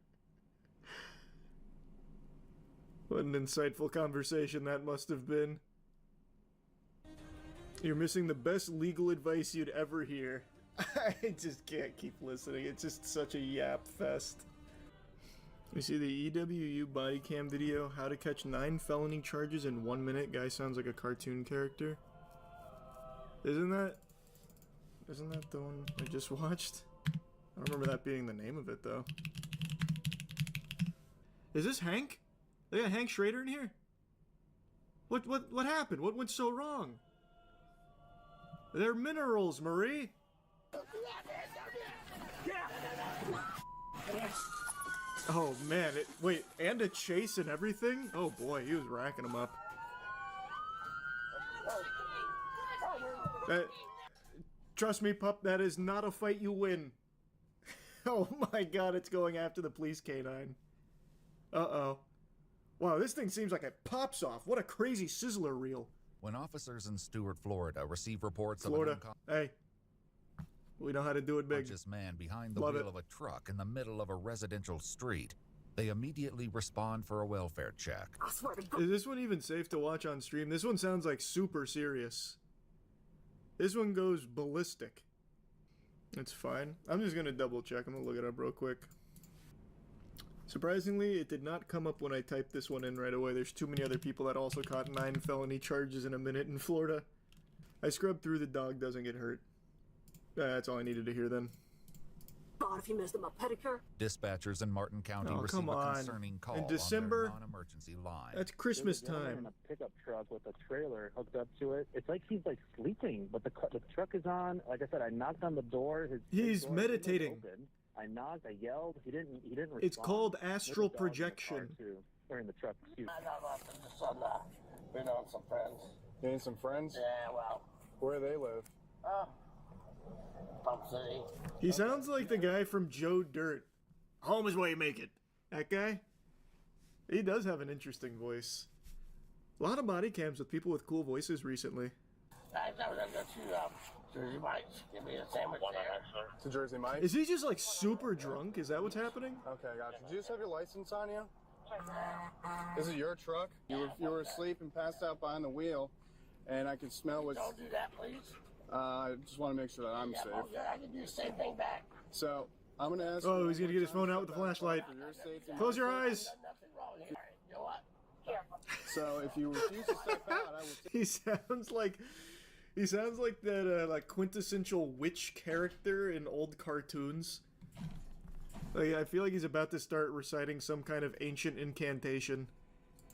What an insightful conversation that must have been. You're missing the best legal advice you'd ever hear. I just can't keep listening. It's just such a yap fest. You see the EWU body cam video, how to catch 9 felony charges in 1 minute. Guy sounds like a cartoon character. Isn't that the one I just watched? I don't remember that being the name of it though. Is this Hank? They got Hank Schrader in here? What happened? What went so wrong? They're minerals, Marie. Oh man, wait, and a chase and everything? Oh boy, he was racking them up. Trust me, pup, that is not a fight you win. Oh my god, it's going after the police canine. Uh-oh. Wow, this thing seems like it pops off. What a crazy sizzler reel. When officers in Stuart, Florida receive reports of hey, we know how to do it big. Unconscious man behind the Love wheel it. of a truck in the middle of a residential street, they immediately respond for a welfare check. Is this one even safe to watch on stream? This one sounds like super serious. This one goes ballistic. It's fine. I'm just gonna double check. I'm gonna look it up real quick. Surprisingly, it did not come up when I typed this one in right away. There's too many other people that also caught 9 felony charges in a minute in Florida. I scrubbed through the dog doesn't get hurt. That's all I needed to hear then. God, if you missed him a pedicure. Dispatchers in Martin County Oh, receive come a on. concerning call In December? on their non-emergency line. That's Christmas There's a gentleman time. in a pickup truck with a trailer hooked up to it. It's like he's like sleeping, but the truck is on. Like I said, I knocked on the door. He's door meditating. was open. I knocked. I yelled. He didn't respond. It's called There's a astral dog in the car, projection. too, or in the truck. Excuse me. Been on some friends. Getting some friends? Yeah, well. Where they live? Pump City. He sounds like the guy from Joe Dirt. Home is where you make it. That guy? He does have an interesting voice. A lot of body cams with people with cool voices recently. I know them to Jersey Mike's. Give me a sandwich there. To Jersey Mike? Is he just like super drunk? Is that what's happening? Okay, gotcha. Do you just have your license on you? This is your truck? You were asleep and passed out behind the wheel, and I could smell what... Don't do that, please. I just want to make sure that I'm safe. Well, yeah, I can do the same thing back. So, I'm going to ask Oh, he's gonna get his phone out with the flashlight. Close your eyes. Nothing wrong here. You know what? Here. So, if you refuse to step out, I will... He sounds like that like quintessential witch character in old cartoons. Like, I feel like he's about to start reciting some kind of ancient incantation.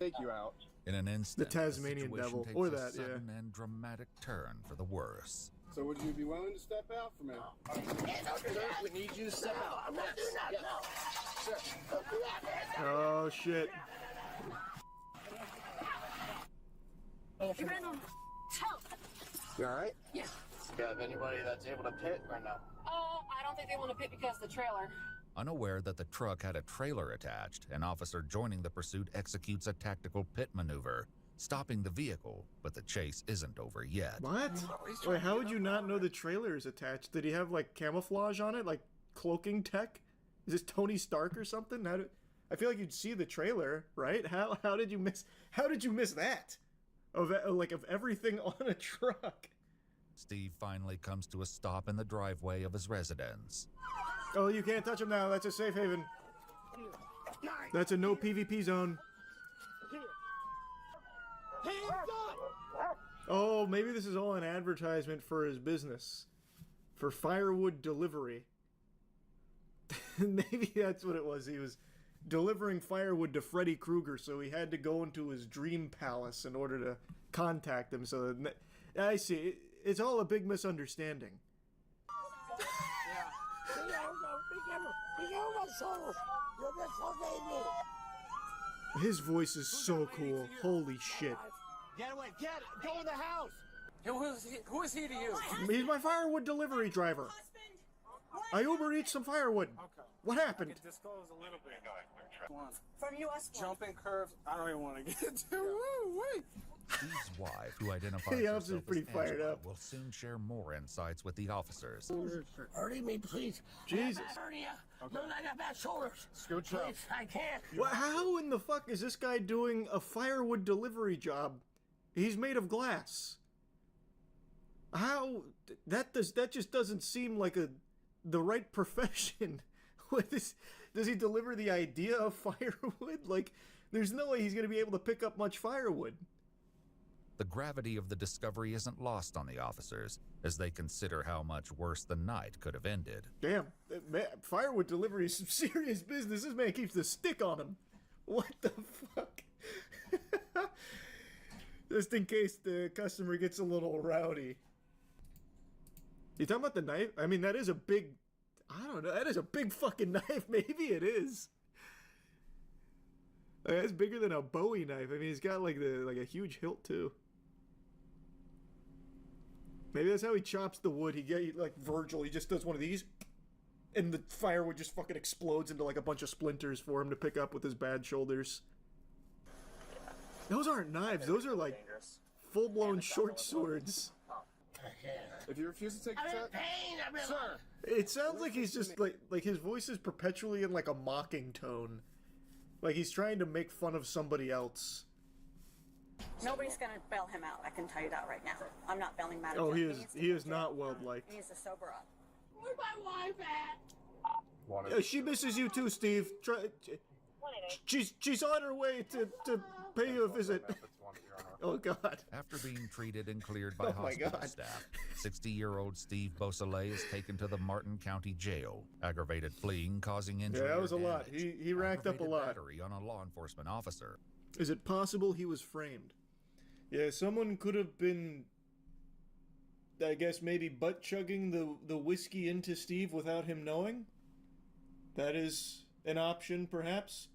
Take you out. In an instant, The Tasmanian situation devil, takes or a that, yeah. sudden and dramatic turn for the worse. So, would you be willing to step out for me? Sir, we need you to step out. I'm not doing that, no. Sir, don't do that, man. Oh shit. You're in on help. You alright? Yeah. Do you have anybody that's able to pit or no? I don't think they want to pit because of the trailer. Unaware that the truck had a trailer attached, an officer joining the pursuit executes a tactical pit maneuver, stopping the vehicle, but the chase isn't over yet. What? Wait, how would you not know the trailer is attached? Did he have like camouflage on it, like cloaking tech? Is this Tony Stark or something? I feel like you'd see the trailer, right? How did you miss that? Of everything on a truck. Steve finally comes to a stop in the driveway of his residence. Oh, you can't touch him now. That's a safe haven. That's a no PvP zone. Oh, maybe this is all an advertisement for his business. For firewood delivery. Maybe that's what it was. He was delivering firewood to Freddy Krueger, so he had to go into his dream palace in order to contact him. So that, I see. It's all a big misunderstanding. His voice is so cool. Holy shit. Get away, go in the house. Who is he to you? He's my firewood delivery driver. I Uber Eats some firewood. Okay. What happened? I can disclose a little bit. From US Jumping curves. I don't even want to get into it. Steve's wife, who identifies The herself officer's as pretty fired Angela, up. will soon share more insights with the officers. Hurry me, please. Jesus. I got bad hernia. No, I got bad shoulders. Scooch up. Please, I can't. How in the fuck is this guy doing a firewood delivery job? He's made of glass. How? That just doesn't seem like the right profession. Does he deliver the idea of firewood? Like, there's no way he's going to be able to pick up much firewood. The gravity of the discovery isn't lost on the officers, as they consider how much worse the night could have ended. Damn, man, firewood delivery is some serious business. This man keeps the stick on him. What the fuck? Just in case the customer gets a little rowdy. You talking about the knife? I mean, that is a big... I don't know. That is a big fucking knife. Maybe it is. Like, that's bigger than a Bowie knife. I mean, he's got like a huge hilt too. Maybe that's how he chops the wood. He get like Virgil. He just does one of these, and the firewood just fucking explodes into like a bunch of splinters for him to pick up with his bad shoulders. Those aren't knives. Those are like full-blown short swords. If you refuse to take the test, sir. It sounds like he's just like his voice is perpetually in like a mocking tone. Like he's trying to make fun of somebody else. Nobody's gonna bail him out. I can tell you that right now. I'm not bailing him out. Oh, he is not well liked. He needs to sober up. Where's my wife at? She misses you too, Steve. She's on her way to pay you a visit. Oh God! After being treated and cleared by hospital staff, 60-year-old Steve Beausoleil is taken to the Martin County Jail. Aggravated fleeing causing injury. Yeah, that was or a lot. damage. He racked up a Aggravated lot. Battery on a law enforcement officer. Is it possible he was framed? Yeah, someone could have been, I guess, maybe butt chugging the whiskey into Steve without him knowing. That is an option, perhaps.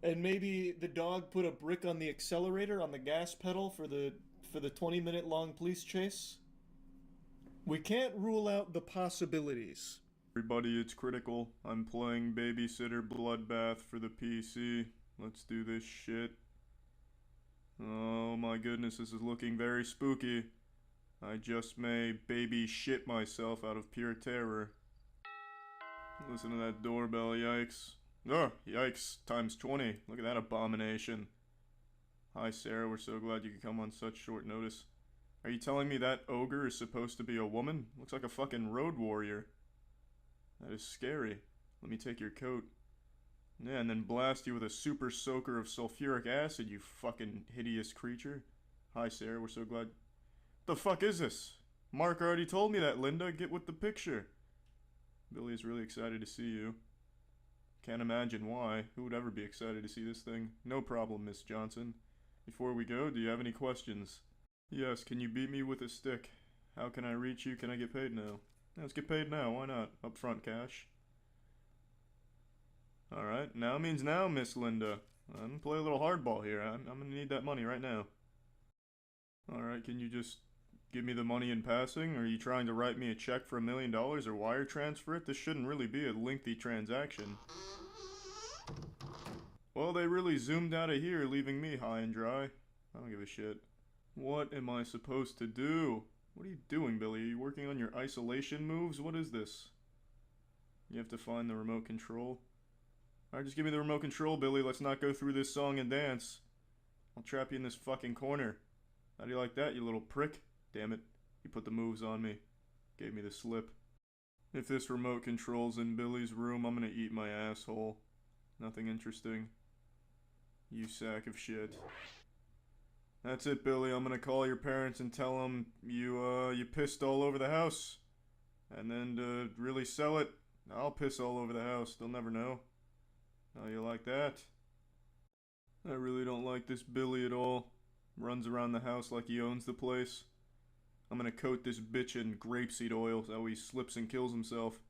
And maybe the dog put a brick on the accelerator on the gas pedal for the 20-minute long police chase. We can't rule out the possibilities. Everybody, it's critical. I'm playing Babysitter Bloodbath for the PC. Let's do this shit. Oh my goodness, this is looking very spooky. I just may baby shit myself out of pure terror. Listen to that doorbell, yikes. Oh, yikes, times 20. Look at that abomination. Hi, Sarah, we're so glad you could come on such short notice. Are you telling me that ogre is supposed to be a woman? Looks like a fucking road warrior. That is scary. Let me take your coat. Yeah, and then blast you with a super soaker of sulfuric acid, you fucking hideous creature. Hi, Sarah, we're so glad... The fuck is this? Mark already told me that, Linda. Get with the picture. Billy is really excited to see you. Can't imagine why. Who would ever be excited to see this thing? No problem, Miss Johnson. Before we go, do you have any questions? Yes, can you beat me with a stick? How can I reach you? Can I get paid now? Let's get paid now, why not? Upfront cash. Alright, now means now, Miss Linda. I'm gonna play a little hardball here. I'm gonna need that money right now. Alright, can you just give me the money in passing? Are you trying to write me a check for $1 million or wire transfer it? This shouldn't really be a lengthy transaction. Well, they really zoomed out of here, leaving me high and dry. I don't give a shit. What am I supposed to do? What are you doing, Billy? Are you working on your isolation moves? What is this? You have to find the remote control. Alright, just give me the remote control, Billy. Let's not go through this song and dance. I'll trap you in this fucking corner. How do you like that, you little prick? Damn it. You put the moves on me. Gave me the slip. If this remote control's in Billy's room, I'm gonna eat my asshole. Nothing interesting. You sack of shit. That's it, Billy. I'm gonna call your parents and tell them you pissed all over the house. And then to really sell it, I'll piss all over the house. They'll never know. How you like that? I really don't like this Billy at all. Runs around the house like he owns the place. I'm gonna coat this bitch in grapeseed oil so he slips and kills himself.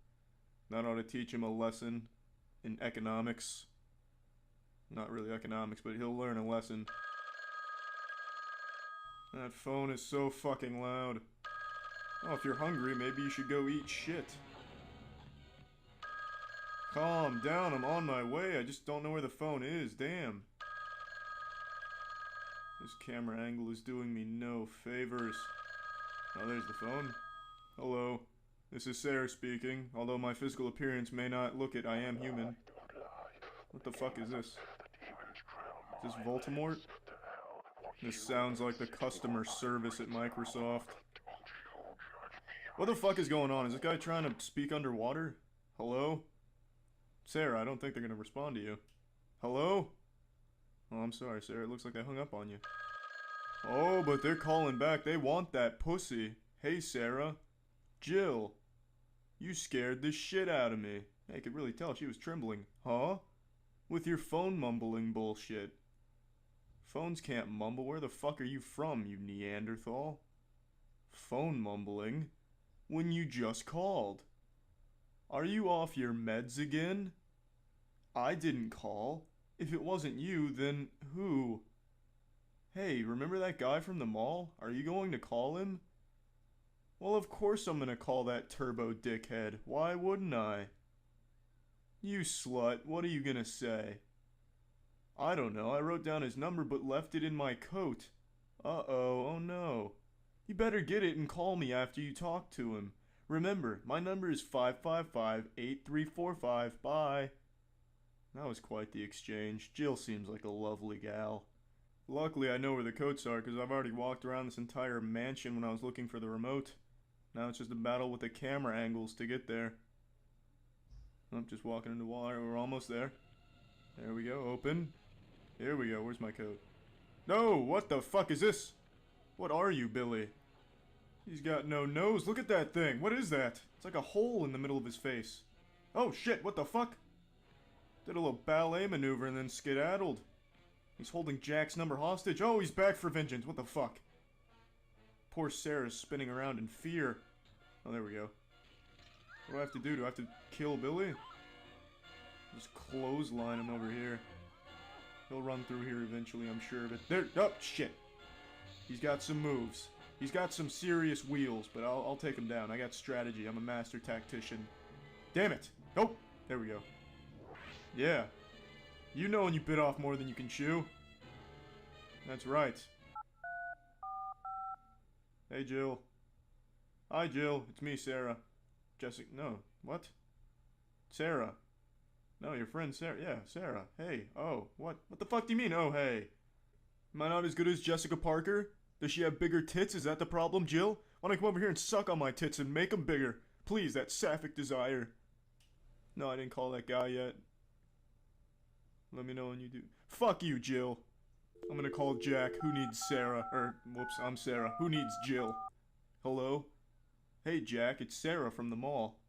That ought to teach him a lesson in economics. Not really economics, but he'll learn a lesson. That phone is so fucking loud. Oh, if you're hungry, maybe you should go eat shit. Calm down, I'm on my way. I just don't know where the phone is, damn. This camera angle is doing me no favors. Oh, there's the phone. Hello. This is Sarah speaking. Although my physical appearance may not look it, I am human. What the fuck is this? Is this Voldemort? This sounds like the customer service at Microsoft. What the fuck is going on? Is this guy trying to speak underwater? Hello? Sarah, I don't think they're gonna respond to you. Hello? Oh, I'm sorry, Sarah. It looks like they hung up on you. Oh, but they're calling back. They want that pussy. Hey, Sarah. Jill. You scared the shit out of me. I could really tell she was trembling. Huh? With your phone mumbling bullshit. Phones can't mumble. Where the fuck are you from, you Neanderthal? Phone mumbling? When you just called. Are you off your meds again? I didn't call. If it wasn't you, then who? Hey, remember that guy from the mall? Are you going to call him? Well, of course I'm gonna call that turbo dickhead. Why wouldn't I? You slut, what are you gonna say? I don't know, I wrote down his number but left it in my coat. Uh-oh, oh no. You better get it and call me after you talk to him. Remember, my number is 555-8345. Bye. That was quite the exchange. Jill seems like a lovely gal. Luckily, I know where the coats are because I've already walked around this entire mansion when I was looking for the remote. Now it's just a battle with the camera angles to get there. I'm just walking into water. We're almost there. There we go. Open. Here we go. Where's my coat? No! What the fuck is this? What are you, Billy? He's got no nose. Look at that thing. What is that? It's like a hole in the middle of his face. Oh shit, what the fuck? Did a little ballet maneuver and then skedaddled. He's holding Jack's number hostage. Oh, he's back for vengeance. What the fuck? Poor Sarah's spinning around in fear. Oh, there we go. What do I have to do? Do I have to kill Billy? Just clothesline him over here. He'll run through here eventually, I'm sure. But there. Oh, shit. He's got some moves. He's got some serious wheels, but I'll take him down. I got strategy. I'm a master tactician. Damn it. Nope. There we go. Yeah. You know when you bit off more than you can chew. That's right. Hey, Jill. Hi, Jill. It's me, Sarah. Jessica. No. What? Sarah. No, your friend Sarah. Yeah, Sarah. Hey. Oh, what? What the fuck do you mean, oh, hey? Am I not as good as Jessica Parker? Does she have bigger tits? Is that the problem, Jill? Why don't I come over here and suck on my tits and make them bigger? Please, that sapphic desire. No, I didn't call that guy yet. Let me know when you do. Fuck you, Jill. I'm gonna call Jack. Who needs Sarah? Whoops, I'm Sarah. Who needs Jill? Hello? Hey, Jack, it's Sarah from the mall.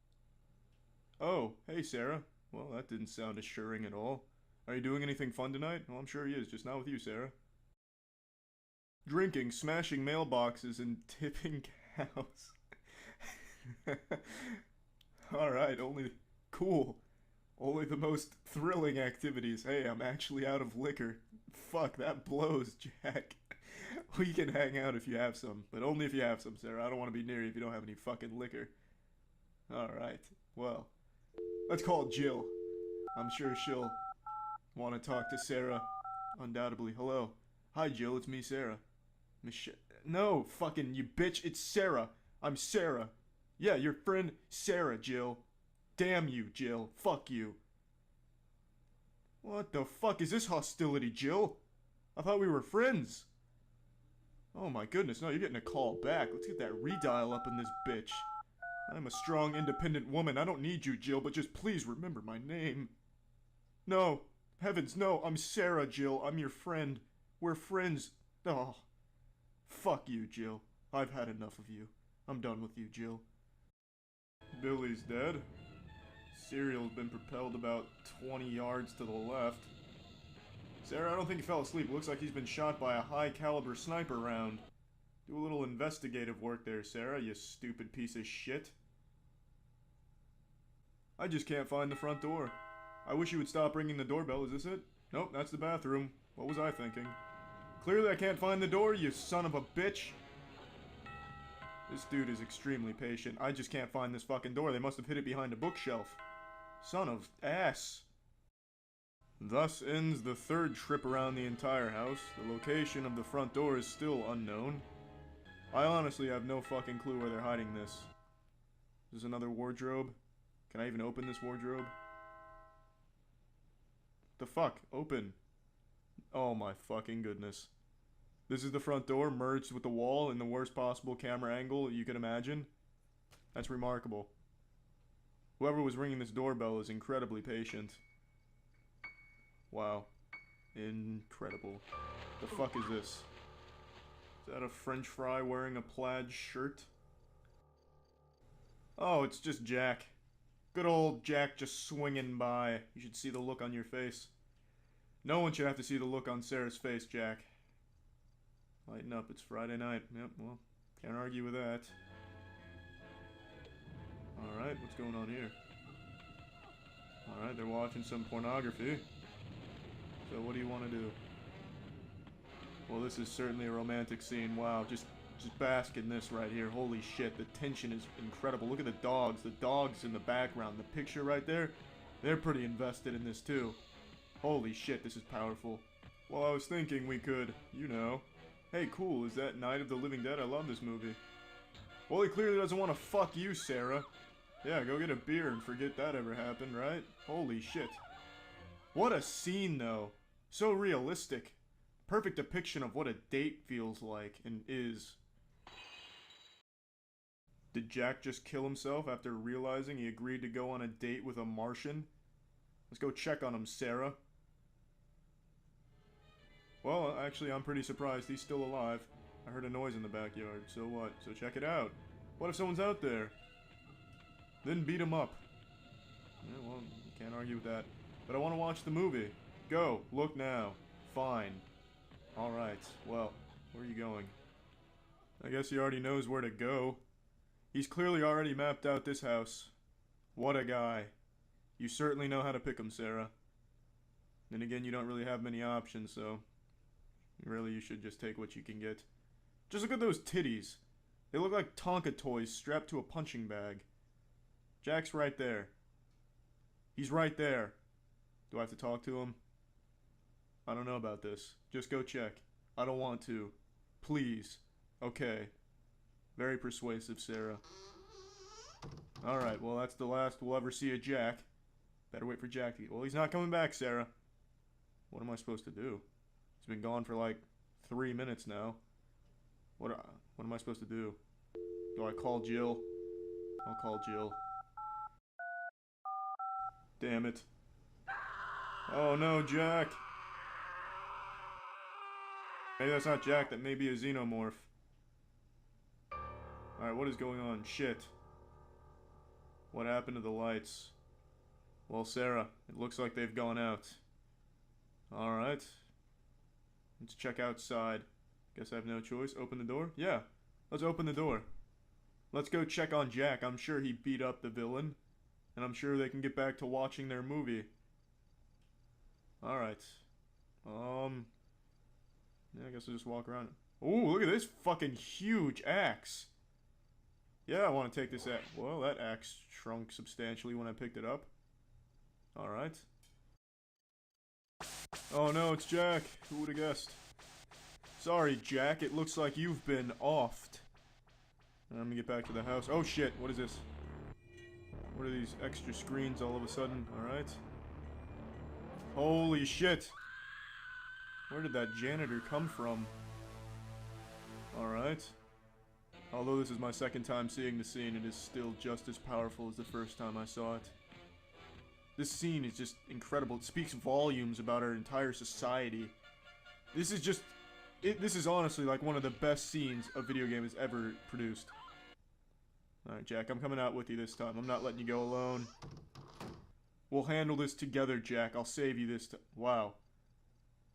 Oh, hey, Sarah. Well, that didn't sound assuring at all. Are you doing anything fun tonight? Well, I'm sure he is, just not with you, Sarah. Drinking, smashing mailboxes, and tipping cows. Alright, cool. Only the most thrilling activities. Hey, I'm actually out of liquor. Fuck, that blows, Jack. We can hang out if you have some, but only if you have some, Sarah. I don't want to be near you if you don't have any fucking liquor. Alright, well, let's call Jill. I'm sure she'll want to talk to Sarah, undoubtedly. Hello. Hi, Jill, it's me, Sarah. No, fucking, you bitch, it's Sarah. I'm Sarah. Yeah, your friend Sarah, Jill. Damn you, Jill. Fuck you. What the fuck is this hostility, Jill? I thought we were friends. Oh my goodness, no, you're getting a call back. Let's get that redial up in this bitch. I'm a strong, independent woman. I don't need you, Jill, but just please remember my name. No. Heavens, no. I'm Sarah, Jill. I'm your friend. We're friends. Oh. Fuck you, Jill. I've had enough of you. I'm done with you, Jill. Billy's dead. Serial's been propelled about 20 yards to the left. Sarah, I don't think he fell asleep. Looks like he's been shot by a high-caliber sniper round. Do a little investigative work there, Sarah, you stupid piece of shit. I just can't find the front door. I wish you would stop ringing the doorbell. Is this it? Nope, that's the bathroom. What was I thinking? Clearly I can't find the door, you son of a bitch. This dude is extremely patient. I just can't find this fucking door. They must have hid it behind a bookshelf. Son of ass. Thus ends the third trip around the entire house. The location of the front door is still unknown. I honestly have no fucking clue where they're hiding this. Is this another wardrobe? Can I even open this wardrobe? The fuck? Open. Oh my fucking goodness. This is the front door merged with the wall in the worst possible camera angle you can imagine. That's remarkable. Whoever was ringing this doorbell is incredibly patient. Wow. Incredible. The fuck is this? Is that a French fry wearing a plaid shirt? Oh, it's just Jack. Good old Jack just swinging by. You should see the look on your face. No one should have to see the look on Sarah's face, Jack. Lighten up, it's Friday night. Yep, well, can't argue with that. Alright, what's going on here? Alright, they're watching some pornography. So what do you want to do? Well, this is certainly a romantic scene. Wow, just bask in this right here. Holy shit, the tension is incredible. Look at the dogs. The dogs in the background. The picture right there, they're pretty invested in this too. Holy shit, this is powerful. Well, I was thinking we could, you know. Hey, cool, is that Night of the Living Dead? I love this movie. Well, he clearly doesn't want to fuck you, Sarah. Yeah, go get a beer and forget that ever happened, right? Holy shit. What a scene, though. So realistic. Perfect depiction of what a date feels like and is. Did Jack just kill himself after realizing he agreed to go on a date with a Martian? Let's go check on him, Sarah. Well, actually, I'm pretty surprised he's still alive. I heard a noise in the backyard, so what? So check it out. What if someone's out there? Then beat him up. Yeah, well, you can't argue with that. But I want to watch the movie. Go, look now. Fine. Alright, well, where are you going? I guess he already knows where to go. He's clearly already mapped out this house. What a guy. You certainly know how to pick him, Sarah. Then again, you don't really have many options, so... really, you should just take what you can get. Just look at those titties. They look like Tonka toys strapped to a punching bag. Jack's right there. He's right there. Do I have to talk to him? I don't know about this. Just go check. I don't want to. Please. Okay. Very persuasive, Sarah. Alright, well that's the last we'll ever see of Jack. Better wait for Jack to get... well, he's not coming back, Sarah. What am I supposed to do? He's been gone for like 3 minutes now. What am I supposed to do? Do I call Jill? I'll call Jill. Damn it. Oh no, Jack. Maybe that's not Jack, that may be a xenomorph. Alright, what is going on? Shit. What happened to the lights? Well, Sarah, it looks like they've gone out. Alright. Let's check outside. Guess I have no choice. Open the door? Yeah, let's open the door. Let's go check on Jack. I'm sure he beat up the villain. And I'm sure they can get back to watching their movie. Alright. Yeah, I guess I'll just walk around. Ooh, look at this fucking huge axe. Yeah, I want to take this axe. Well, that axe shrunk substantially when I picked it up. Alright. Oh no, it's Jack. Who would have guessed? Sorry, Jack. It looks like you've been offed. Let me get back to the house. Oh shit, what is this? What are these extra screens all of a sudden? Alright. Holy shit. Where did that janitor come from? Alright. Although this is my second time seeing the scene, it is still just as powerful as the first time I saw it. This scene is just incredible. It speaks volumes about our entire society. This is just... this is honestly like one of the best scenes a video game has ever produced. Alright, Jack, I'm coming out with you this time. I'm not letting you go alone. We'll handle this together, Jack. I'll save you this time. Wow.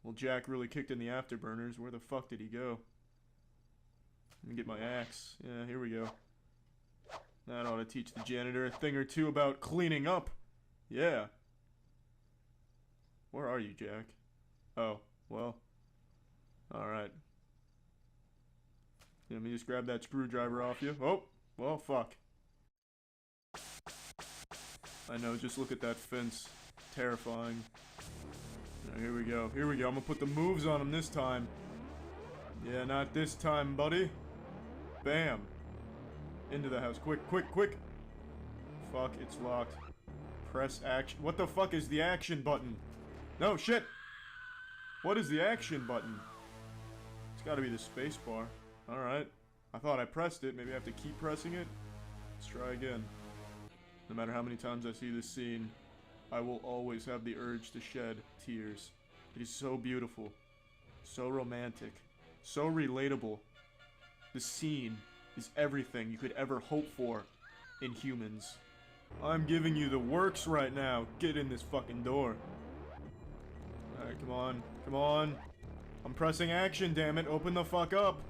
Well, Jack really kicked in the afterburners. Where the fuck did he go? Let me get my axe. Yeah, here we go. That ought to teach the janitor a thing or two about cleaning up. Yeah. Where are you, Jack? Oh, well. Alright. Let me just grab that screwdriver off you. Oh, well, fuck. I know, just look at that fence. Terrifying. Now, here we go. Here we go. I'm gonna put the moves on him this time. Yeah, not this time, buddy. Bam. Into the house. Quick, quick, quick. Fuck, it's locked. Press action. What the fuck is the action button? No, shit. What is the action button? It's gotta be the space bar. Alright. I thought I pressed it. Maybe I have to keep pressing it? Let's try again. No matter how many times I see this scene, I will always have the urge to shed tears. It is so beautiful. So romantic. So relatable. The scene is everything you could ever hope for in humans. I'm giving you the works right now. Get in this fucking door. Alright, come on. Come on. I'm pressing action, damn it. Open the fuck up.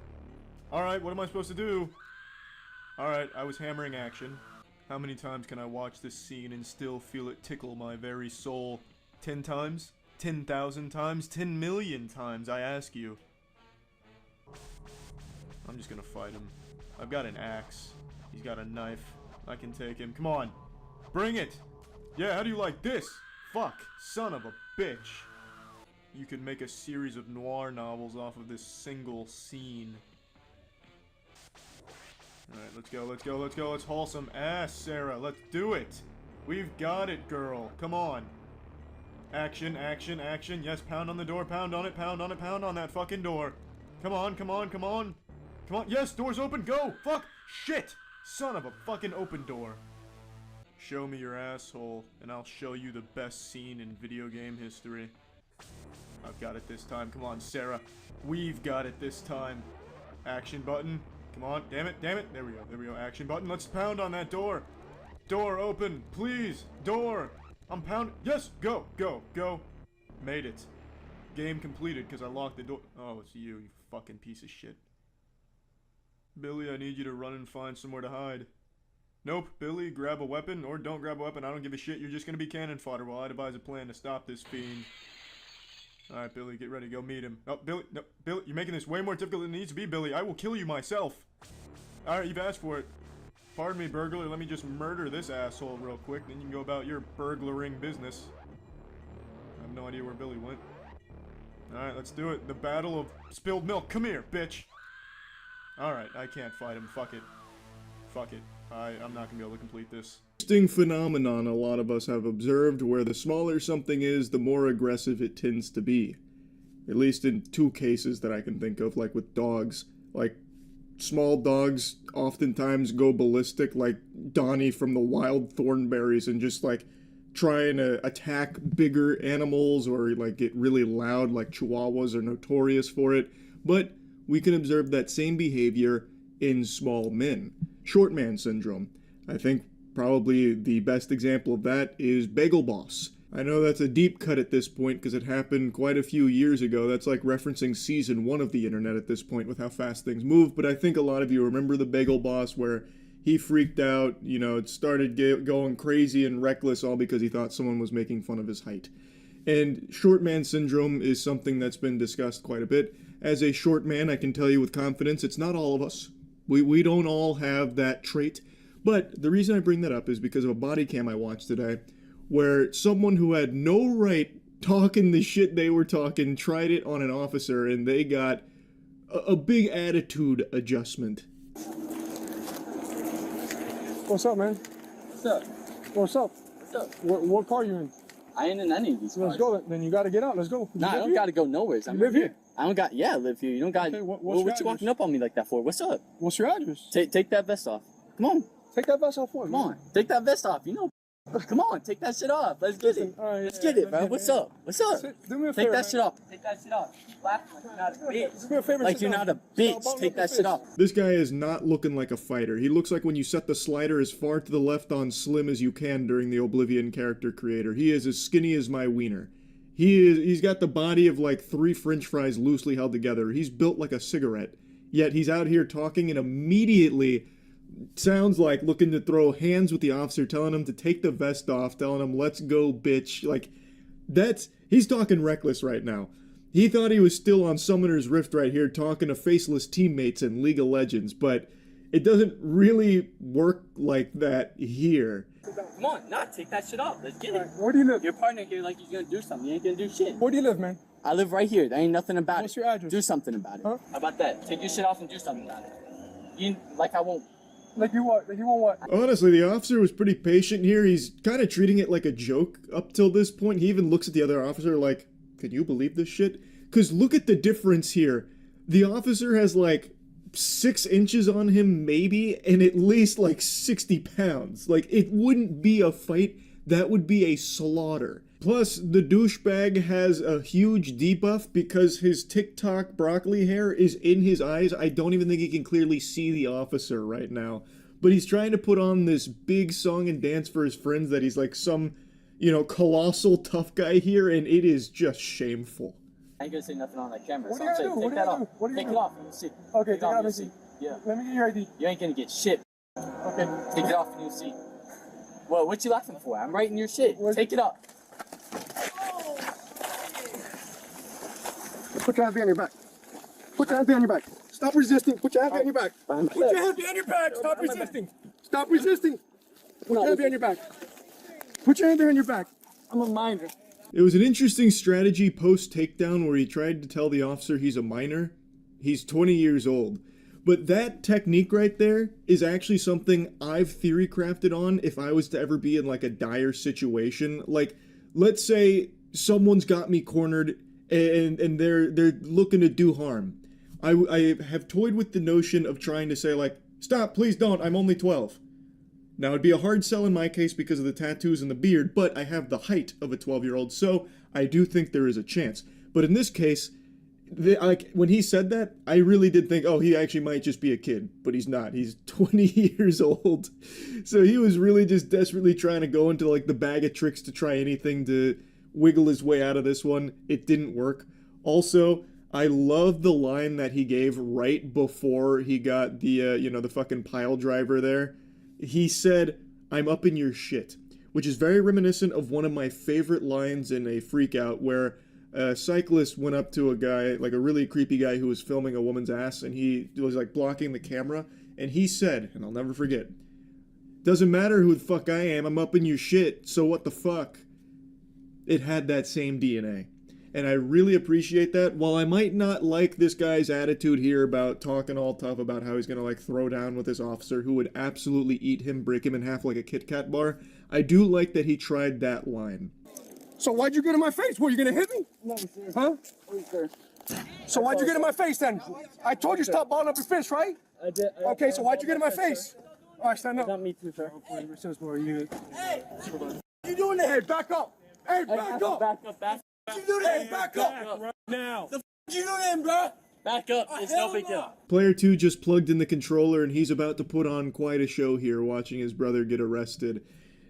Alright, what am I supposed to do? Alright, I was hammering action. How many times can I watch this scene and still feel it tickle my very soul? 10 times? 10,000 times? 10 million times, I ask you. I'm just gonna fight him. I've got an axe. He's got a knife. I can take him. Come on. Bring it! Yeah, how do you like this? Fuck. Son of a bitch. You could make a series of noir novels off of this single scene. Alright, let's go, let's go, let's go. Let's haul some ass, Sarah. Let's do it. We've got it, girl. Come on. Action, action, action. Yes, pound on the door. Pound on it, pound on it, pound on that fucking door. Come on, come on, come on. Come on. Yes, door's open. Go. Fuck. Shit. Son of a fucking open door. Show me your asshole, and I'll show you the best scene in video game history. I've got it this time. Come on, Sarah. We've got it this time. Action button. Come on. Damn it. Damn it. There we go. There we go. Action button. Let's pound on that door. Door open. Please. Door. I'm pounding. Yes. Go. Go. Go. Made it. Game completed because I locked the door. Oh, it's you fucking piece of shit. Billy, I need you to run and find somewhere to hide. Nope, Billy, grab a weapon, or don't grab a weapon, I don't give a shit, you're just gonna be cannon fodder while I devise a plan to stop this fiend. Alright, Billy, get ready, go meet him. Oh, Billy, no, Billy, you're making this way more difficult than it needs to be, Billy, I will kill you myself. Alright, you've asked for it. Pardon me, burglar, let me just murder this asshole real quick, then you can go about your burglaring business. I have no idea where Billy went. Alright, let's do it, the battle of spilled milk, come here, bitch! Alright, I can't fight him, fuck it. Fuck it. I'm not gonna be able to complete this. Interesting phenomenon a lot of us have observed where the smaller something is, the more aggressive it tends to be. At least in two cases that I can think of, like with dogs. Like, small dogs oftentimes go ballistic, like Donnie from the Wild Thornberries, and just like trying to attack bigger animals or like get really loud, like Chihuahuas are notorious for it. But we can observe that same behavior in small men. Short man syndrome. I think probably the best example of that is Bagel Boss. I know that's a deep cut at this point because it happened quite a few years ago. That's like referencing season 1 of the internet at this point with how fast things move, but I think a lot of you remember the Bagel Boss where he freaked out, you know, it started going crazy and reckless all because he thought someone was making fun of his height. And short man syndrome is something that's been discussed quite a bit. As a short man, I can tell you with confidence, it's not all of us. We don't all have that trait. But the reason I bring that up is because of a body cam I watched today, where someone who had no right talking the shit they were talking tried it on an officer, and they got a big attitude adjustment. What's up, man? What's up? What's up? What's up? What car you in? I ain't in any of these cars. Let's go. Then you got to get out. Let's go. You Nah, I live don't here? gotta go nowhere. I'm live right here? I don't got. Yeah, I live here. You don't got. Okay, what what's your you walking up on me like that for? What's up? What's your address? Take that vest off. Come on. Take that vest off for me. Come on. Take that vest off. You know. Come on. Take that shit off. Let's get it. Let's get it, bro. What's up? What's up? Do me a Take favor, that man. shit off. Take that shit off. Keep laughing like you're not a bitch. Do me a favor. Like sit you're down. not a bitch. Take that shit off. This guy is not looking like a fighter. He looks like when you set the slider as far to the left on slim as you can during the Oblivion character creator. He is as skinny as my wiener. He's got the body of like 3 French fries loosely held together. He's built like a cigarette. Yet he's out here talking and immediately sounds like looking to throw hands with the officer, telling him to take the vest off, telling him, let's go, bitch. Like, he's talking reckless right now. He thought he was still on Summoner's Rift right here talking to faceless teammates in League of Legends, but it doesn't really work like that here. Come on. Not take that shit off. Let's get it. Where do you live? Your partner here like he's gonna do something. You ain't gonna do shit. Where do you live, man? I live right here. There ain't nothing about What's it. your address? Do something about it. Huh? How about that? Take your shit off and do something about it. You like I won't. Like you what? Like you want what? Honestly, the officer was pretty patient here. He's kind of treating it like a joke up till this point. He even looks at the other officer like, can you believe this shit? Because look at the difference here. The officer has like 6 inches on him maybe, and at least like 60 pounds. Like, it wouldn't be a fight. That would be a slaughter. Plus, the douchebag has a huge debuff because his TikTok broccoli hair is in his eyes. I don't even think he can clearly see the officer right now. But he's trying to put on this big song and dance for his friends that he's like some, colossal tough guy here, and it is just shameful. I ain't gonna say nothing on that camera. What So are you I'm saying, gonna do? take that off. What are you Take gonna it do? off and you'll see. Okay, Take take it off it and off. you'll see. Yeah. Let me get your ID. You ain't gonna get shit. Okay. Take it off and you'll see. Well, what you laughing for? I'm writing your shit. Take it off. Put your hands behind your back. Put your hands behind your back. Stop resisting. Put your hands behind your back. Put your hands behind your back. Stop resisting. Stop resisting. Put your hands behind your back. Put your hands behind your back. I'm a minor. It was an interesting strategy post-takedown where he tried to tell the officer he's a minor. He's 20 years old. But that technique right there is actually something I've theory crafted on if I was to ever be in like a dire situation. Like, let's say someone's got me cornered and they're looking to do harm. I have toyed with the notion of trying to say like, stop, please don't, I'm only 12. Now, it'd be a hard sell in my case because of the tattoos and the beard, but I have the height of a 12-year-old, so I do think there is a chance. But in this case, when he said that, I really did think, oh, he actually might just be a kid, but he's not. He's 20 years old. So he was really just desperately trying to go into like the bag of tricks to try anything to wiggle his way out of this one. It didn't work. Also, I love the line that he gave right before he got the, the fucking pile driver there. He said, I'm up in your shit, which is very reminiscent of one of my favorite lines in a Freakout where a cyclist went up to a guy, like a really creepy guy who was filming a woman's ass, and he was like blocking the camera, and he said, and I'll never forget, doesn't matter who the fuck I am, I'm up in your shit, so what the fuck? It had that same DNA. And I really appreciate that. While I might not like this guy's attitude here about talking all tough about how he's gonna like throw down with this officer who would absolutely eat him, break him in half like a Kit Kat bar, I do like that he tried that line. So why'd you get in my face? What, you gonna hit me? No, sir. Huh? No, sir. So why'd you get in my face then? I told you stop balling up your fist, right? I did. Okay, so why'd you get in my face? All right, stand up. Not me too, sir. Hey, what you doing there? Hey, back up. Hey, back up. Back up, back up. What you doing there? Back up. Right now. The f you doing, bro? Back up. It's no big deal. Player 2 just plugged in the controller and he's about to put on quite a show here watching his brother get arrested.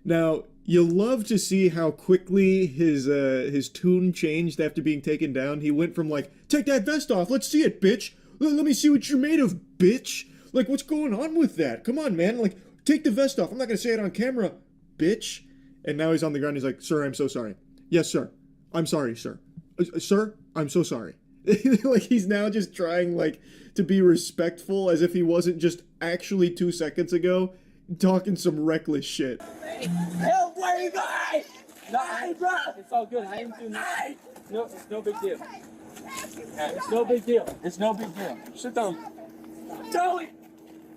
Now, you'll love to see how quickly his tune changed after being taken down. He went from like, take that vest off, let's see it, bitch. Let me see what you're made of, bitch. Like, what's going on with that? Come on, man. Like, take the vest off. I'm not going to say it on camera, bitch. And now he's on the ground. He's like, sir, I'm so sorry. Yes, sir. I'm sorry, sir. Sir, I'm so sorry. Like, he's now just trying, like, to be respectful as if he wasn't just actually 2 seconds ago talking some reckless shit. Hell, where are you going? Nah, bro. It's all good. I ain't doing nothing. No, it's no big deal. It's no big deal. It's no big deal. Sit down. Joey!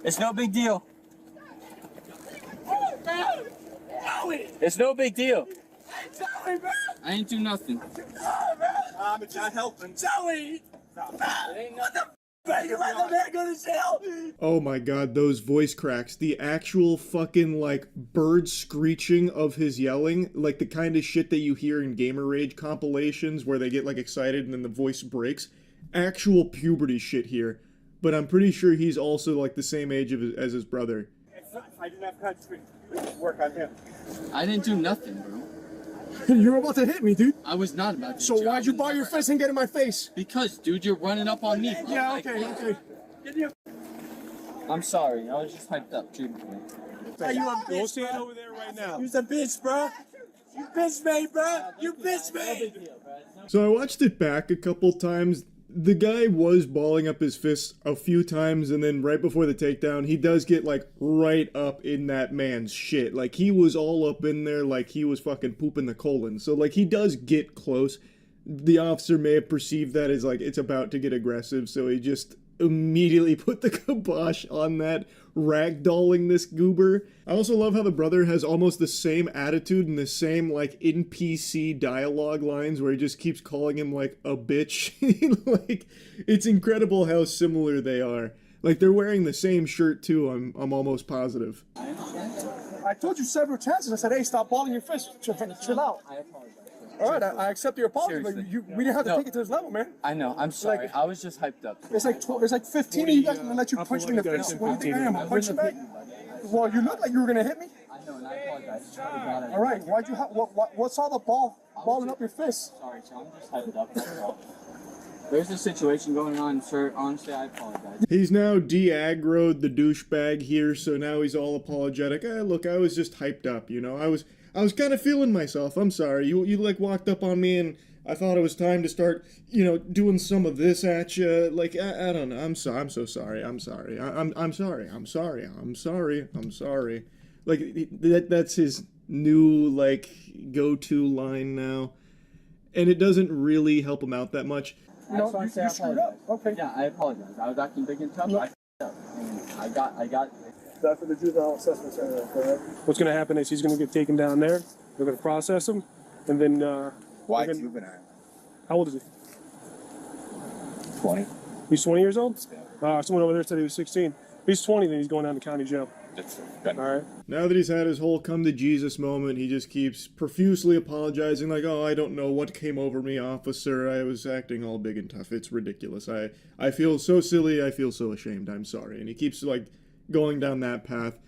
It's no big deal. Joey! It's no big deal. Joey, bro! I ain't do nothing. I'm trying to help him. Joey! It ain't nothing. You let the man go to jail! Oh my god, those voice cracks. The actual fucking, like, bird screeching of his yelling. Like the kind of shit that you hear in Gamer Rage compilations where they get, like, excited and then the voice breaks. Actual puberty shit here. But I'm pretty sure he's also, like, the same age as his brother. I didn't have time to work on him. I didn't do nothing, bro. You were about to hit me, dude. I was not about to. So why'd you bar your fist and get in my face? Because, dude, you're running up on me. Bro. Yeah, okay. I'm sorry. I was just hyped up, truthfully. Hey, you a bitch, go stand over there right now. You're a bitch, bro. You bitch me, bro. You bitch me. So I watched it back a couple times. The guy was balling up his fists a few times, and then right before the takedown, he does get, like, right up in that man's shit. Like, he was all up in there like he was fucking pooping the colon. So, like, he does get close. The officer may have perceived that as, like, it's about to get aggressive, so he just immediately put the kibosh on that, ragdolling this goober. I also love how the brother has almost the same attitude and the same, like, NPC dialogue lines where he just keeps calling him, like, a bitch. Like, it's incredible how similar they are. Like, they're wearing the same shirt, too, I'm almost positive. I told you several chances. I said, hey, stop balling your fist. Chill out. I apologize. All right, I accept your apology, but we didn't have to take it to this level, man. I know. I'm sorry. I was just hyped up. It's like 15 of you guys gonna let you punch me in the face. What do you think I am? I'll punch you back? Well, you look like you were gonna hit me. I know, and I apologize. All right, why'd you? What's all the balling up your fist? Sorry, so I'm just hyped up. There's a situation going on, sir. Honestly, I apologize. He's now de-aggroed the douchebag here, so now he's all apologetic. Look, I was just hyped up, you know. I was kind of feeling myself. I'm sorry. You like walked up on me and I thought it was time to start, you know, doing some of this at you. Like, I don't know. I'm so sorry. I'm sorry. I'm sorry. I'm sorry. I'm sorry. I'm sorry. Like, that's his new, like, go-to line now. And it doesn't really help him out that much. No, you screwed up. Okay. Yeah, I apologize. I was acting big and tough. I f***ed up. I got. That's for the juvenile assessment center, correct? What's going to happen is he's going to get taken down there. They're going to process him, and then. Why juvenile? How old is he? 20. He's 20 years old? Someone over there said he was 16. If he's 20, then he's going down to county jail. All right. Now that he's had his whole come to Jesus moment, he just keeps profusely apologizing, like, oh, I don't know what came over me, officer. I was acting all big and tough. It's ridiculous. I feel so silly. I feel so ashamed. I'm sorry. And he keeps, like, going down that path.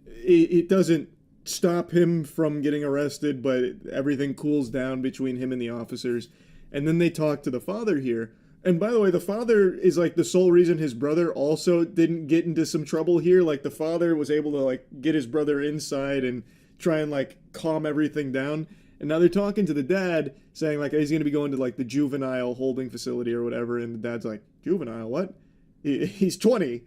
It doesn't stop him from getting arrested, but everything cools down between him and the officers. And then they talk to the father here. And by the way, the father is, like, the sole reason his brother also didn't get into some trouble here. Like, the father was able to, like, get his brother inside and try and, like, calm everything down. And now they're talking to the dad, saying, like, he's going to be going to, like, the juvenile holding facility or whatever. And the dad's like, juvenile, what? He's 20.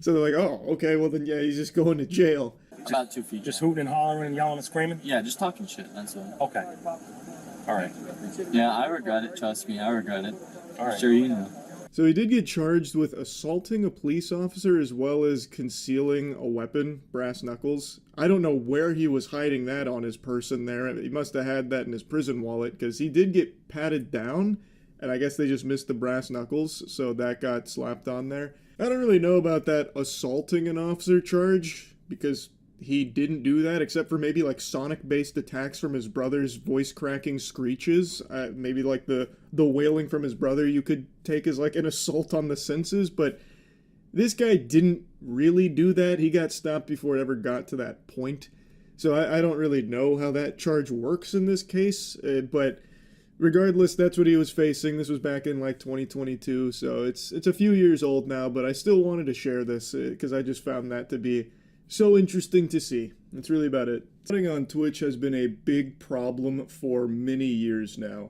So they're like, oh, okay, well then, yeah, he's just going to jail. About 2 feet. Just hooting and hollering and yelling and screaming? Yeah, just talking shit. That's all. Okay. All right. Yeah, I regret it. Trust me, I regret it. All right. Sure, you know. So he did get charged with assaulting a police officer as well as concealing a weapon, brass knuckles. I don't know where he was hiding that on his person there. He must have had that in his prison wallet because he did get patted down, and I guess they just missed the brass knuckles, so that got slapped on there. I don't really know about that assaulting an officer charge because he didn't do that except for maybe like sonic-based attacks from his brother's voice-cracking screeches. Maybe like the wailing from his brother you could take as like an assault on the senses, but this guy didn't really do that. He got stopped before it ever got to that point. So I don't really know how that charge works in this case, but regardless, that's what he was facing. This was back in like 2022, so it's a few years old now, but I still wanted to share this because I just found that to be so interesting to see. That's really about it. Cutting on Twitch has been a big problem for many years now.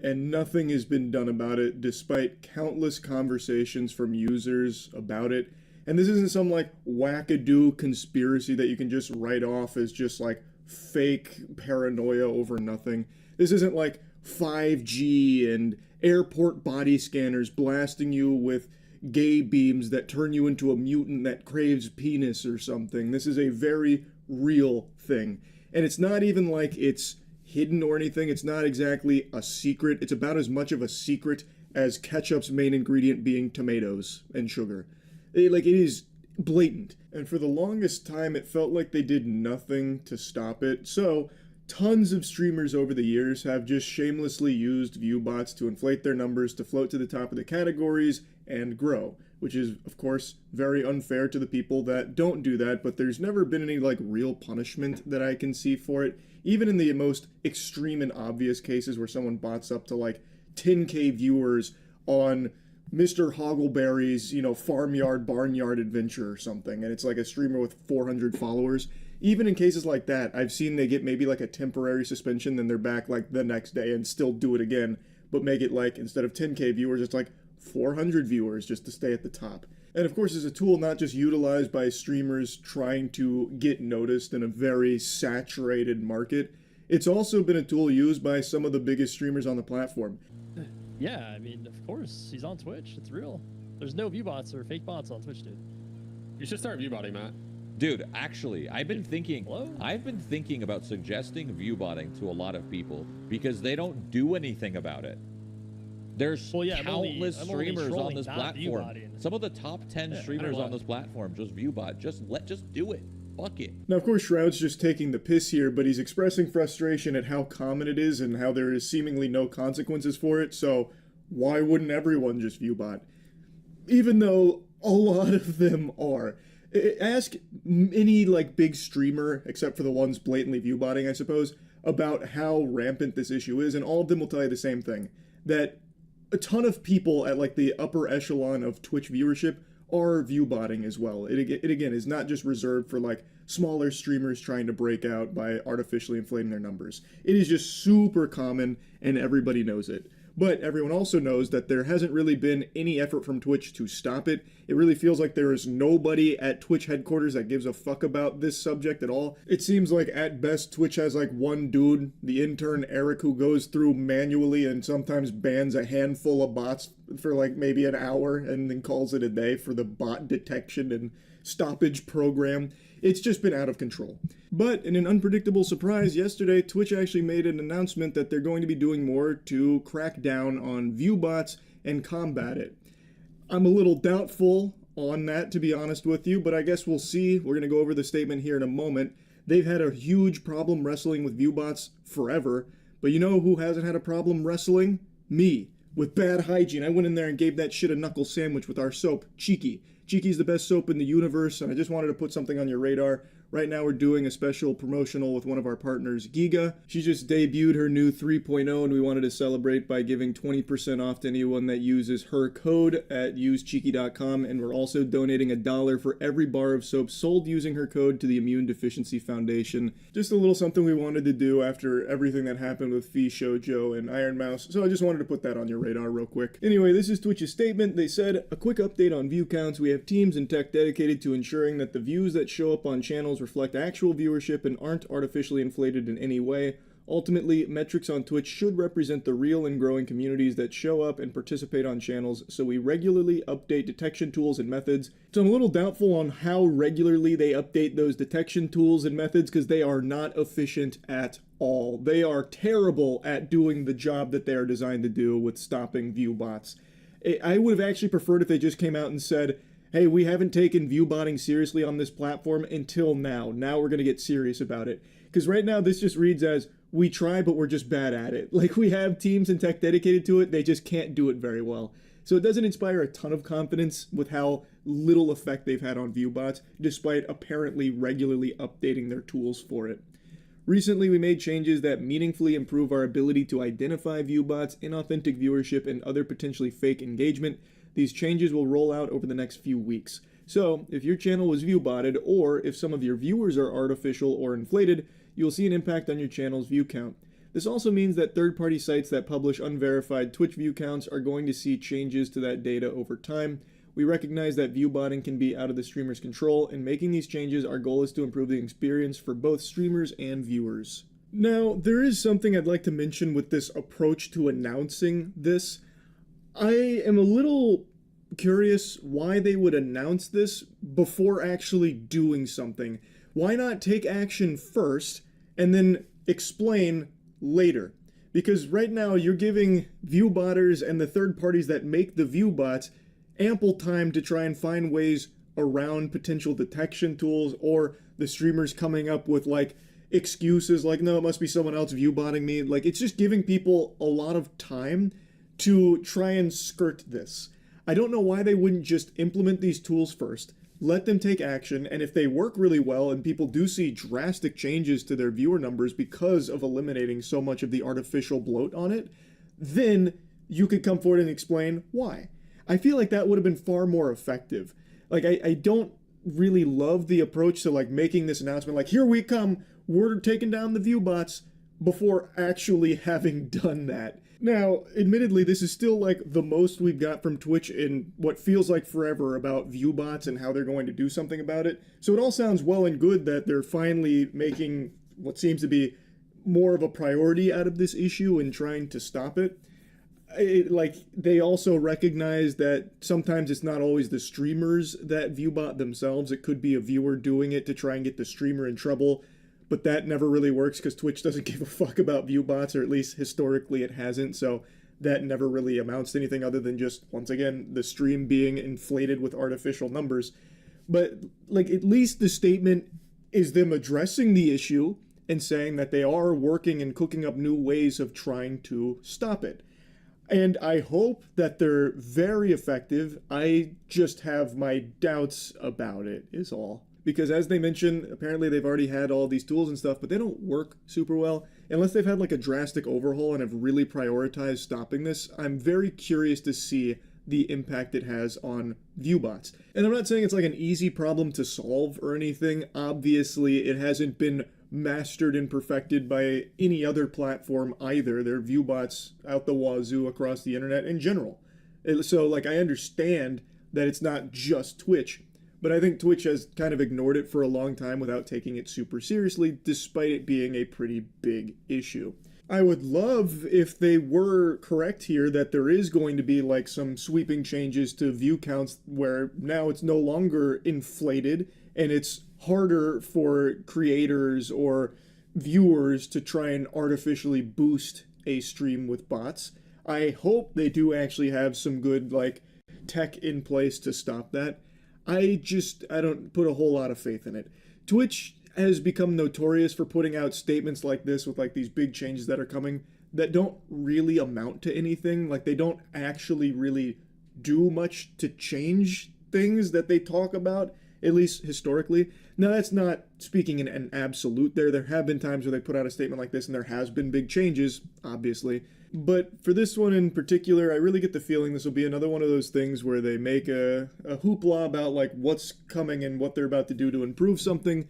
and nothing has been done about it despite countless conversations from users about it. And this isn't some like wackadoo conspiracy that you can just write off as just like fake paranoia over nothing. This isn't like 5G and airport body scanners blasting you with gay beams that turn you into a mutant that craves penis or something. This is a very real thing. And it's not even like it's hidden or anything. It's not exactly a secret. It's about as much of a secret as ketchup's main ingredient being tomatoes and sugar. It is blatant. And for the longest time, it felt like they did nothing to stop it. So tons of streamers over the years have just shamelessly used ViewBots to inflate their numbers to float to the top of the categories and grow, which is, of course, very unfair to the people that don't do that, but there's never been any, like, real punishment that I can see for it. Even in the most extreme and obvious cases where someone bots up to, like, 10K viewers on Mr. Hoggleberry's, farmyard, barnyard adventure or something, and it's like a streamer with 400 followers. Even in cases like that, I've seen they get maybe like a temporary suspension, then they're back like the next day and still do it again, but make it like, instead of 10K viewers, it's like 400 viewers just to stay at the top. And of course, it's a tool not just utilized by streamers trying to get noticed in a very saturated market, it's also been a tool used by some of the biggest streamers on the platform. Yeah, I mean, of course, he's on Twitch. It's real. There's no viewbots or fake bots on Twitch, dude. You should start viewbotting, Matt. Dude, actually, I've been thinking about suggesting viewbotting to a lot of people because they don't do anything about it. There's countless streamers on this platform. Some of the top 10 streamers on this platform just viewbot. Just do it. Fuck it. Now, of course, Shroud's just taking the piss here, but he's expressing frustration at how common it is and how there is seemingly no consequences for it, so why wouldn't everyone just viewbot? Even though a lot of them are. Ask any, like, big streamer, except for the ones blatantly viewbotting, I suppose, about how rampant this issue is, and all of them will tell you the same thing. That a ton of people at, like, the upper echelon of Twitch viewership are viewbotting as well. It again is not just reserved for like smaller streamers trying to break out by artificially inflating their numbers. It is just super common and everybody knows it. But everyone also knows that there hasn't really been any effort from Twitch to stop it. It really feels like there is nobody at Twitch headquarters that gives a fuck about this subject at all. It seems like at best Twitch has like one dude, the intern Eric, who goes through manually and sometimes bans a handful of bots for like maybe an hour and then calls it a day for the bot detection and stoppage program. It's just been out of control. But in an unpredictable surprise, yesterday Twitch actually made an announcement that they're going to be doing more to crack down on viewbots and combat it. I'm a little doubtful on that, to be honest with you, but I guess we'll see. We're going to go over the statement here in a moment. They've had a huge problem wrestling with viewbots forever, but you know who hasn't had a problem wrestling? Me. With bad hygiene. I went in there and gave that shit a knuckle sandwich with our soap, Cheeky. Cheeky's the best soap in the universe, and I just wanted to put something on your radar. Right now we're doing a special promotional with one of our partners, Giga. She just debuted her new 3.0, and we wanted to celebrate by giving 20% off to anyone that uses her code at usecheeky.com, and we're also donating $1 for every bar of soap sold using her code to the Immune Deficiency Foundation. Just a little something we wanted to do after everything that happened with Fee Shoujo and Iron Mouse, so I just wanted to put that on your radar real quick. Anyway, this is Twitch's statement. They said, a quick update on view counts. We have teams and tech dedicated to ensuring that the views that show up on channels reflect actual viewership and aren't artificially inflated in any way. Ultimately, metrics on Twitch should represent the real and growing communities that show up and participate on channels, so we regularly update detection tools and methods. So I'm a little doubtful on how regularly they update those detection tools and methods because they are not efficient at all. They are terrible at doing the job that they are designed to do with stopping view bots. I would have actually preferred if they just came out and said, hey, we haven't taken viewbotting seriously on this platform until now. Now we're going to get serious about it. Because right now this just reads as, we try, but we're just bad at it. Like, we have teams and tech dedicated to it, they just can't do it very well. So it doesn't inspire a ton of confidence with how little effect they've had on viewbots, despite apparently regularly updating their tools for it. Recently, we made changes that meaningfully improve our ability to identify viewbots, inauthentic viewership, and other potentially fake engagement. These changes will roll out over the next few weeks. So, if your channel was viewbotted, or if some of your viewers are artificial or inflated, you'll see an impact on your channel's view count. This also means that third-party sites that publish unverified Twitch view counts are going to see changes to that data over time. We recognize that view botting can be out of the streamer's control, and making these changes, our goal is to improve the experience for both streamers and viewers. Now, there is something I'd like to mention with this approach to announcing this. I am a little curious why they would announce this before actually doing something. Why not take action first and then explain later? Because right now you're giving viewbotters and the third parties that make the viewbots ample time to try and find ways around potential detection tools, or the streamers coming up with like excuses like, no, it must be someone else viewbotting me. Like, it's just giving people a lot of time to try and skirt this. I don't know why they wouldn't just implement these tools first, let them take action, and if they work really well and people do see drastic changes to their viewer numbers because of eliminating so much of the artificial bloat on it, then you could come forward and explain why. I feel like that would have been far more effective. Like, I don't really love the approach to like making this announcement like, here we come, we're taking down the viewbots, before actually having done that. Now, admittedly, this is still like the most we've got from Twitch in what feels like forever about viewbots and how they're going to do something about it. So it all sounds well and good that they're finally making what seems to be more of a priority out of this issue and trying to stop it. Like, they also recognize that sometimes it's not always the streamers that viewbot themselves. It could be a viewer doing it to try and get the streamer in trouble. But that never really works because Twitch doesn't give a fuck about viewbots, or at least historically it hasn't, so that never really amounts to anything other than just, once again, the stream being inflated with artificial numbers. But, like, at least the statement is them addressing the issue and saying that they are working and cooking up new ways of trying to stop it. And I hope that they're very effective. I just have my doubts about it, is all. Because as they mentioned, apparently they've already had all these tools and stuff, but they don't work super well. Unless they've had like a drastic overhaul and have really prioritized stopping this, I'm very curious to see the impact it has on viewbots. And I'm not saying it's like an easy problem to solve or anything. Obviously, it hasn't been mastered and perfected by any other platform either. There are viewbots out the wazoo across the internet in general. So like, I understand that it's not just Twitch, but I think Twitch has kind of ignored it for a long time without taking it super seriously, despite it being a pretty big issue. I would love if they were correct here that there is going to be like some sweeping changes to view counts where now it's no longer inflated and it's harder for creators or viewers to try and artificially boost a stream with bots. I hope they do actually have some good like tech in place to stop that. I don't put a whole lot of faith in it. Twitch has become notorious for putting out statements like this with like these big changes that are coming that don't really amount to anything. Like, they don't actually really do much to change things that they talk about, at least historically. Now, that's not speaking in an absolute there. There have been times where they put out a statement like this and there has been big changes, obviously. But for this one in particular, I really get the feeling this will be another one of those things where they make a hoopla about like what's coming and what they're about to do to improve something.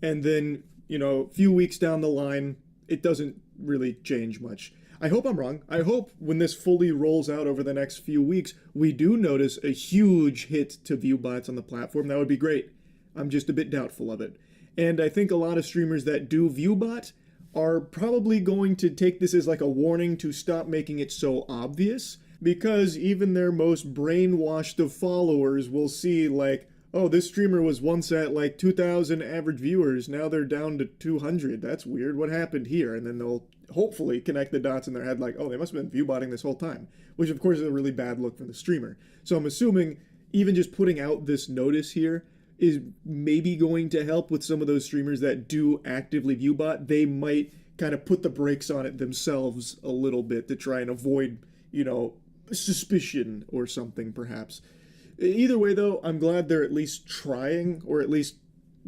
And then, you know, a few weeks down the line, it doesn't really change much. I hope I'm wrong. I hope when this fully rolls out over the next few weeks, we do notice a huge hit to viewbots on the platform. That would be great. I'm just a bit doubtful of it. And I think a lot of streamers that do viewbot are probably going to take this as like a warning to stop making it so obvious, because even their most brainwashed of followers will see like, oh, this streamer was once at like 2,000 average viewers, now they're down to 200. That's weird. What happened here? And then they'll hopefully connect the dots in their head like, oh, they must have been viewbotting this whole time, which of course is a really bad look for the streamer. So I'm assuming even just putting out this notice here is maybe going to help with some of those streamers that do actively viewbot. They might kind of put the brakes on it themselves a little bit to try and avoid, you know, suspicion or something perhaps. Either way though, I'm glad they're at least trying, or at least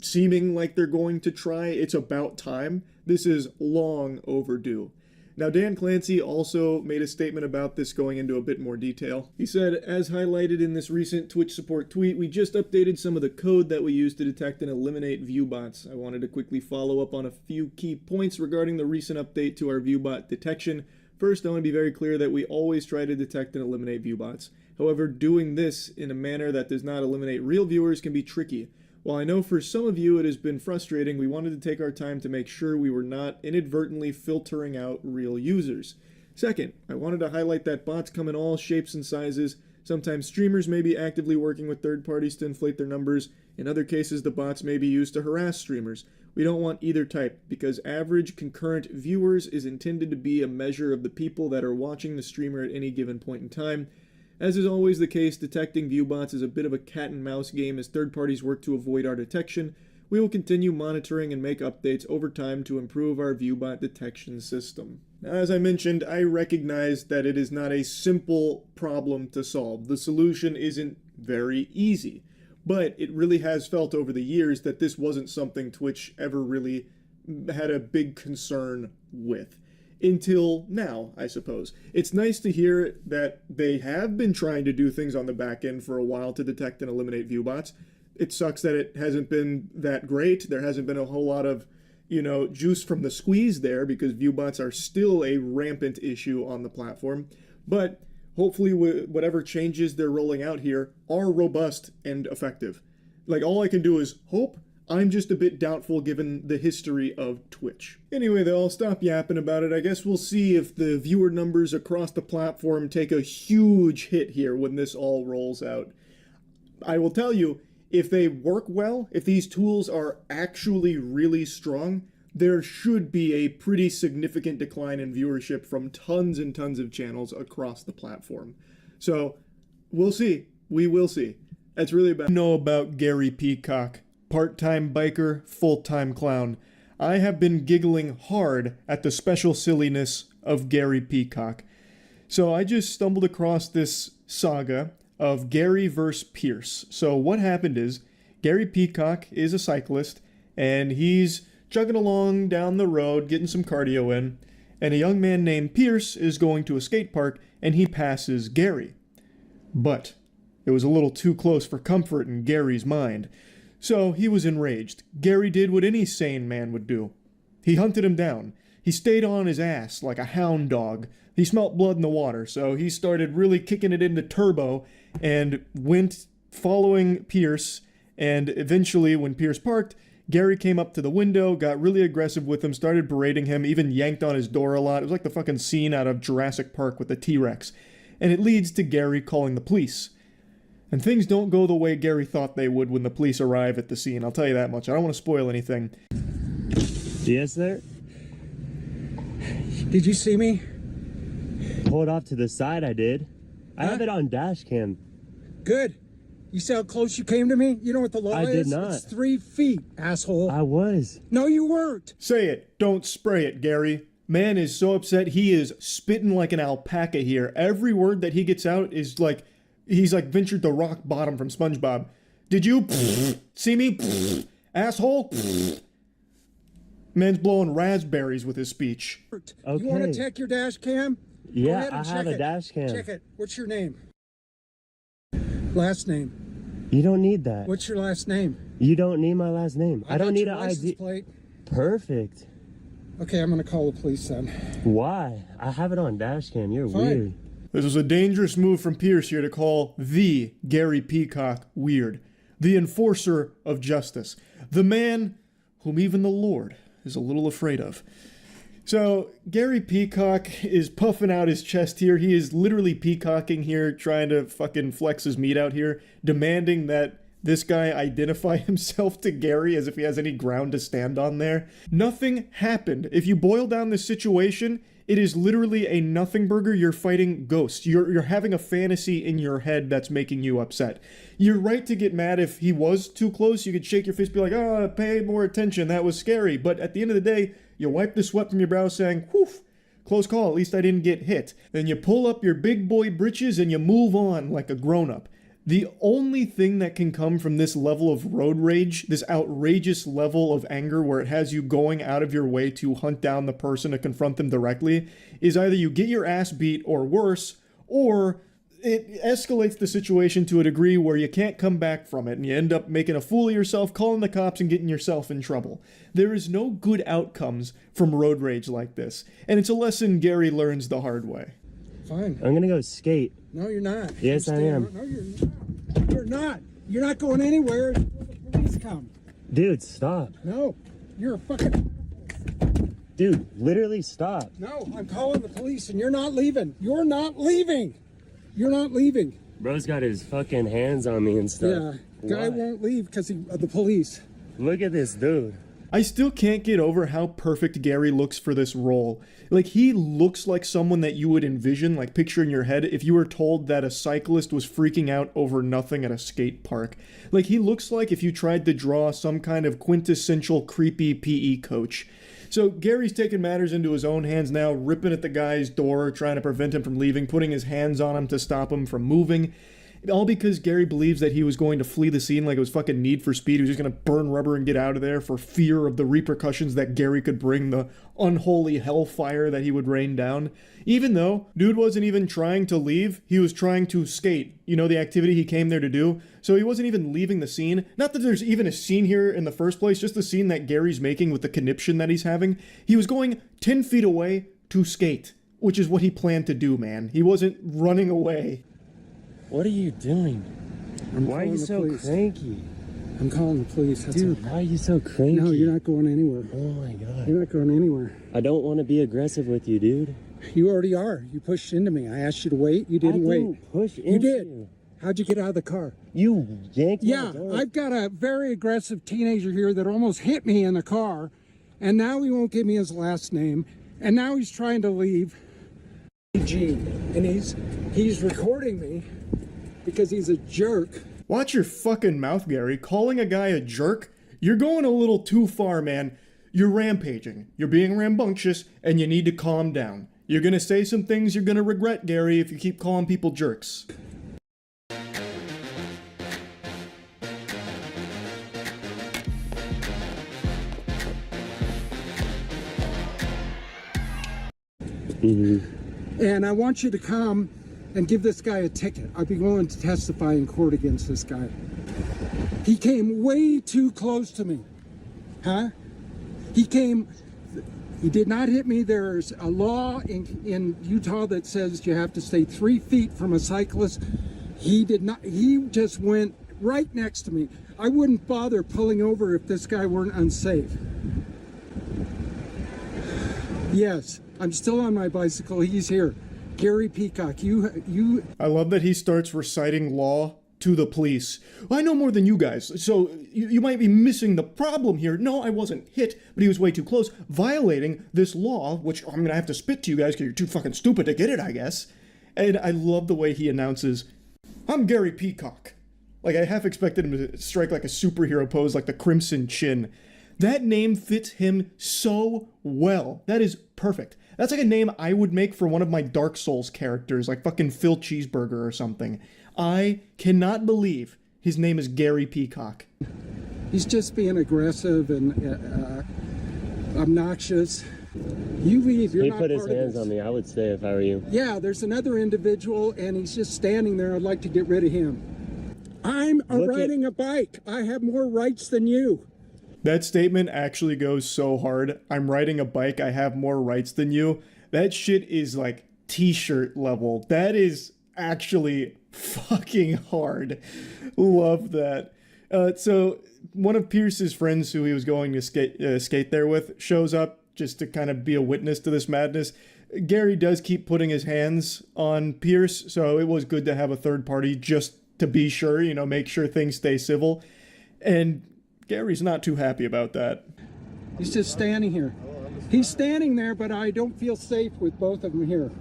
seeming like they're going to try. It's about time. This is long overdue. Now, Dan Clancy also made a statement about this, going into a bit more detail. He said, as highlighted in this recent Twitch support tweet, we just updated some of the code that we use to detect and eliminate viewbots. I wanted to quickly follow up on a few key points regarding the recent update to our viewbot detection. First, I want to be very clear that we always try to detect and eliminate viewbots. However, doing this in a manner that does not eliminate real viewers can be tricky. While I know for some of you it has been frustrating, we wanted to take our time to make sure we were not inadvertently filtering out real users. Second, I wanted to highlight that bots come in all shapes and sizes. Sometimes streamers may be actively working with third parties to inflate their numbers. In other cases, the bots may be used to harass streamers. We don't want either type, because average concurrent viewers is intended to be a measure of the people that are watching the streamer at any given point in time. As is always the case, detecting viewbots is a bit of a cat and mouse game as third parties work to avoid our detection. We will continue monitoring and make updates over time to improve our viewbot detection system. Now, as I mentioned, I recognize that it is not a simple problem to solve. The solution isn't very easy, but it really has felt over the years that this wasn't something Twitch ever really had a big concern with. Until now, I suppose. It's nice to hear that they have been trying to do things on the back end for a while to detect and eliminate viewbots. It sucks that it hasn't been that great. There hasn't been a whole lot of, juice from the squeeze there, because viewbots are still a rampant issue on the platform. But hopefully whatever changes they're rolling out here are robust and effective. Like, all I can do is hope. I'm just a bit doubtful given the history of Twitch. Anyway, though, I'll stop yapping about it. I guess we'll see if the viewer numbers across the platform take a huge hit here when this all rolls out. I will tell you, if they work well, if these tools are actually really strong, there should be a pretty significant decline in viewership from tons and tons of channels across the platform. So, we'll see. We will see. That's really about Gary Peacock. Part-time biker, full-time clown. I have been giggling hard at the special silliness of Gary Peacock. So I just stumbled across this saga of Gary versus Pierce. So what happened is, Gary Peacock is a cyclist, and he's chugging along down the road, getting some cardio in, and a young man named Pierce is going to a skate park, and he passes Gary. But it was a little too close for comfort in Gary's mind. So he was enraged. Gary did what any sane man would do. He hunted him down. He stayed on his ass like a hound dog. He smelt blood in the water, so he started really kicking it into turbo and went following Pierce. And eventually, when Pierce parked, Gary came up to the window, got really aggressive with him, started berating him, even yanked on his door a lot. It was like the fucking scene out of Jurassic Park with the T-Rex. And it leads to Gary calling the police. And things don't go the way Gary thought they would when the police arrive at the scene. I'll tell you that much. I don't want to spoil anything. Yes, sir? Did you see me? Pulled off to the side, I did. I have it on dash cam. Good. You see how close you came to me? You know what the law is? I did not. It's 3 feet, asshole. I was. No, you weren't. Say it. Don't spray it, Gary. Man is so upset. He is spitting like an alpaca here. Every word that he gets out is like... He's like ventured to rock bottom from SpongeBob. Did you see me? Asshole? Man's blowing raspberries with his speech. Okay. You want to check your dash cam? Yeah, Go ahead and I have check a dash cam. Check it. What's your name? Last name. You don't need that. What's your last name? You don't need my last name. I don't need an ID. Plate. Perfect. Okay, I'm going to call the police then. Why? I have it on dash cam. You're Fine. weird. This was a dangerous move from Pierce here to call the Gary Peacock weird. The enforcer of justice. The man whom even the Lord is a little afraid of. So, Gary Peacock is puffing out his chest here. He is literally peacocking here, trying to fucking flex his meat out here, demanding that this guy identify himself to Gary as if he has any ground to stand on there. Nothing happened. If you boil down this situation, it is literally a nothing burger. You're fighting ghosts. You're having a fantasy in your head that's making you upset. You're right to get mad if he was too close. You could shake your fist, be like, oh, pay more attention. That was scary. But at the end of the day, you wipe the sweat from your brow saying, whew, close call. At least I didn't get hit. Then you pull up your big boy britches and you move on like a grown-up. The only thing that can come from this level of road rage, this outrageous level of anger where it has you going out of your way to hunt down the person to confront them directly, is either you get your ass beat or worse, or it escalates the situation to a degree where you can't come back from it and you end up making a fool of yourself, calling the cops, and getting yourself in trouble. There is no good outcomes from road rage like this, and it's a lesson Gary learns the hard way. Fine. I'm gonna go skate. No, you're not. Yes, I am. No, you're not. You're not. You're not going anywhere until the police come. Dude, stop. No, you're a fucking... Dude, literally stop. No, I'm calling the police and you're not leaving. You're not leaving. You're not leaving. Bro's got his fucking hands on me and stuff. Yeah, guy won't leave because of the police. Look at this dude. I still can't get over how perfect Gary looks for this role. Like, he looks like someone that you would envision, like picture in your head, if you were told that a cyclist was freaking out over nothing at a skate park. Like, he looks like if you tried to draw some kind of quintessential creepy PE coach. So Gary's taking matters into his own hands now, ripping at the guy's door, trying to prevent him from leaving, putting his hands on him to stop him from moving. All because Gary believes that he was going to flee the scene like it was fucking Need for Speed. He was just going to burn rubber and get out of there for fear of the repercussions that Gary could bring, the unholy hellfire that he would rain down. Even though dude wasn't even trying to leave, he was trying to skate. You know, the activity he came there to do. So he wasn't even leaving the scene. Not that there's even a scene here in the first place, just the scene that Gary's making with the conniption that he's having. He was going 10 feet away to skate, which is what he planned to do, man. He wasn't running away. What are you doing? Why are you so cranky? I'm calling the police. Dude, why are you so cranky? No, you're not going anywhere. Oh my god. You're not going anywhere. I don't want to be aggressive with you, dude. You already are. You pushed into me. I asked you to wait. You didn't wait. Push into you did. How'd you get out of the car? You yanked me. Yeah, I've got a very aggressive teenager here that almost hit me in the car, and now he won't give me his last name, and now he's trying to leave. Gene, and he's recording me because he's a jerk. Watch your fucking mouth, Gary. Calling a guy a jerk? You're going a little too far, man. You're rampaging. You're being rambunctious, and you need to calm down. You're gonna say some things you're gonna regret, Gary, if you keep calling people jerks. And I want you to come and give this guy a ticket. I'd be willing to testify in court against this guy. He came way too close to me. Huh? He did not hit me. There's a law in Utah that says you have to stay 3 feet from a cyclist. He did not. He just went right next to me. I wouldn't bother pulling over if this guy weren't unsafe. Yes, I'm still on my bicycle. He's here. Gary Peacock, you... I love that he starts reciting law to the police. I know more than you guys, so you might be missing the problem here. No, I wasn't hit, but he was way too close, violating this law, which I'm gonna have to spit to you guys because you're too fucking stupid to get it, I guess. And I love the way he announces, I'm Gary Peacock. Like, I half expected him to strike like a superhero pose like the Crimson Chin. That name fits him so well. That is perfect. That's like a name I would make for one of my Dark Souls characters, like fucking Phil Cheeseburger or something. I cannot believe his name is Gary Peacock. He's just being aggressive and obnoxious. You leave, you're not part of this. He put his hands on me. I would stay if I were you. Yeah, there's another individual and he's just standing there. I'd like to get rid of him. I'm riding a bike. I have more rights than you. That statement actually goes so hard. I'm riding a bike, I have more rights than you. That shit is like t-shirt level. That is actually fucking hard. Love that. So one of Pierce's friends who he was going to skate there with shows up just to kind of be a witness to this madness. Gary does keep putting his hands on Pierce, so it was good to have a third party just to be sure, you know, make sure things stay civil. And Gary's not too happy about that. He's just standing here. He's standing there, but I don't feel safe with both of them here.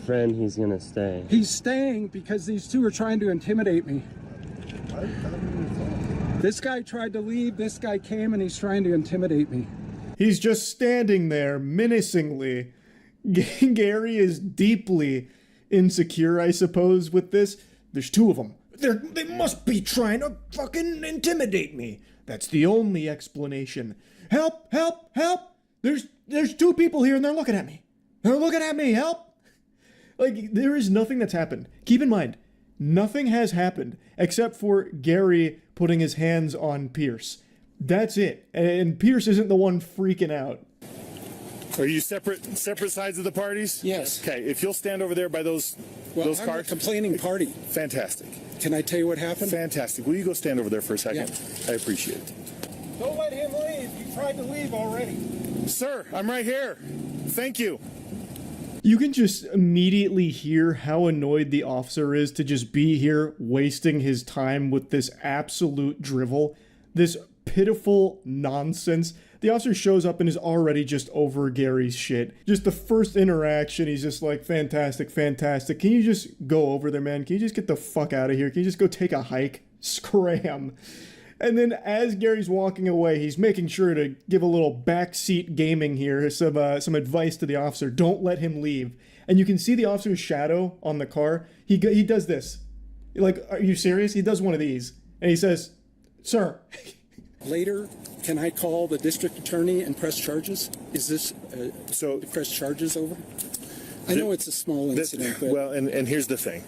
Friend, he's gonna stay. He's staying because these two are trying to intimidate me. This guy tried to leave, this guy came and he's trying to intimidate me. He's just standing there menacingly. Gary is deeply insecure, I suppose, with this. There's two of them. They must be trying to fucking intimidate me. That's the only explanation. Help, help, help! There's two people here and they're looking at me. They're looking at me, help! Like, there is nothing that's happened. Keep in mind, nothing has happened except for Gary putting his hands on Pierce. That's it. And Pierce isn't the one freaking out. Are you separate sides of the parties? Yes. Okay, if you'll stand over there by those I'm cars. a complaining party. Fantastic. Can I tell you what happened? Fantastic. Will you go stand over there for a second? Yeah. I appreciate it. Don't let him leave. You tried to leave already. Sir, I'm right here. Thank you. You can just immediately hear how annoyed the officer is to just be here wasting his time with this absolute drivel, this pitiful nonsense. The officer shows up and is already just over Gary's shit. Just the first interaction, he's just like, fantastic, fantastic. Can you just go over there, man? Can you just get the fuck out of here? Can you just go take a hike? Scram. And then as Gary's walking away, he's making sure to give a little backseat gaming here, some advice to the officer. Don't let him leave. And you can see the officer's shadow on the car. He does this. Like, are you serious? He does one of these. And he says, sir. Later, can I call the district attorney and press charges? Is this so press charges over? I know it's a small incident, but... Well, and here's the thing.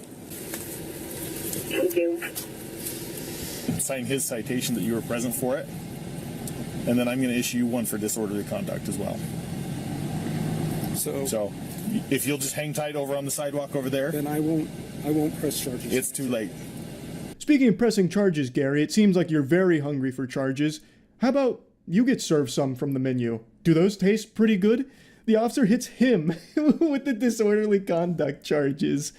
Thank you. Sign his citation that you were present for it, and then I'm going to issue you one for disorderly conduct as well. So if you'll just hang tight over on the sidewalk over there, then I won't press charges. It's too late. Speaking of pressing charges, Gary, it seems like you're very hungry for charges. How about you get served some from the menu? Do those taste pretty good? The officer hits him with the disorderly conduct charges.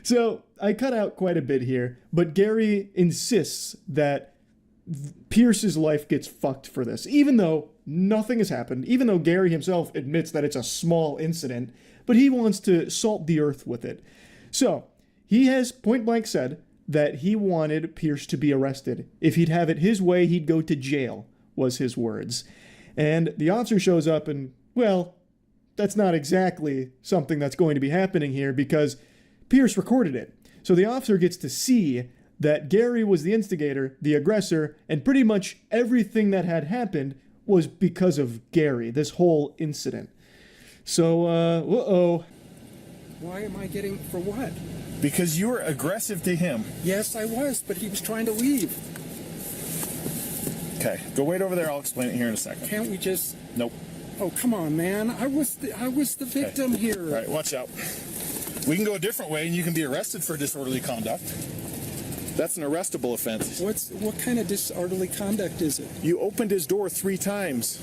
So I cut out quite a bit here, but Gary insists that Pierce's life gets fucked for this, even though nothing has happened, even though Gary himself admits that it's a small incident, but he wants to salt the earth with it. So he has point blank said that he wanted Pierce to be arrested. If he'd have it his way, he'd go to jail, was his words. And the officer shows up and, well, that's not exactly something that's going to be happening here because Pierce recorded it. So the officer gets to see that Gary was the instigator, the aggressor, and pretty much everything that had happened was because of Gary, this whole incident. So, uh-oh. Why am I getting, for what? Because you were aggressive to him. Yes, I was, but he was trying to leave. Okay, go wait over there. I'll explain it here in a second. Can't we just... Nope. Oh, come on, man. I was the victim here. All right, watch out. We can go a different way, and you can be arrested for disorderly conduct. That's an arrestable offense. What kind of disorderly conduct is it? You opened his door 3 times.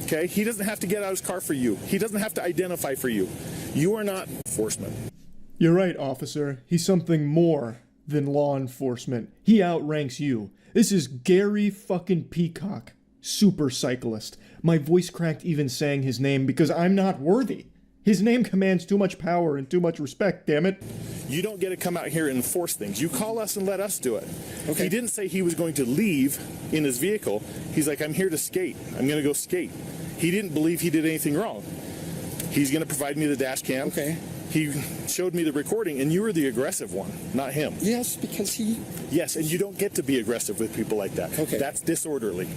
Okay? He doesn't have to get out of his car for you. He doesn't have to identify for you. You are not enforcement. You're right, officer. He's something more than law enforcement. He outranks you. This is Gary fucking Peacock, super cyclist. My voice cracked even saying his name because I'm not worthy. His name commands too much power and too much respect, damn it. You don't get to come out here and enforce things. You call us and let us do it. Okay. He didn't say he was going to leave in his vehicle. He's like, I'm here to skate. I'm going to go skate. He didn't believe he did anything wrong. He's going to provide me the dash cam. Okay. He showed me the recording, and you were the aggressive one, not him. Yes, because he... Yes, and you don't get to be aggressive with people like that. Okay. That's disorderly.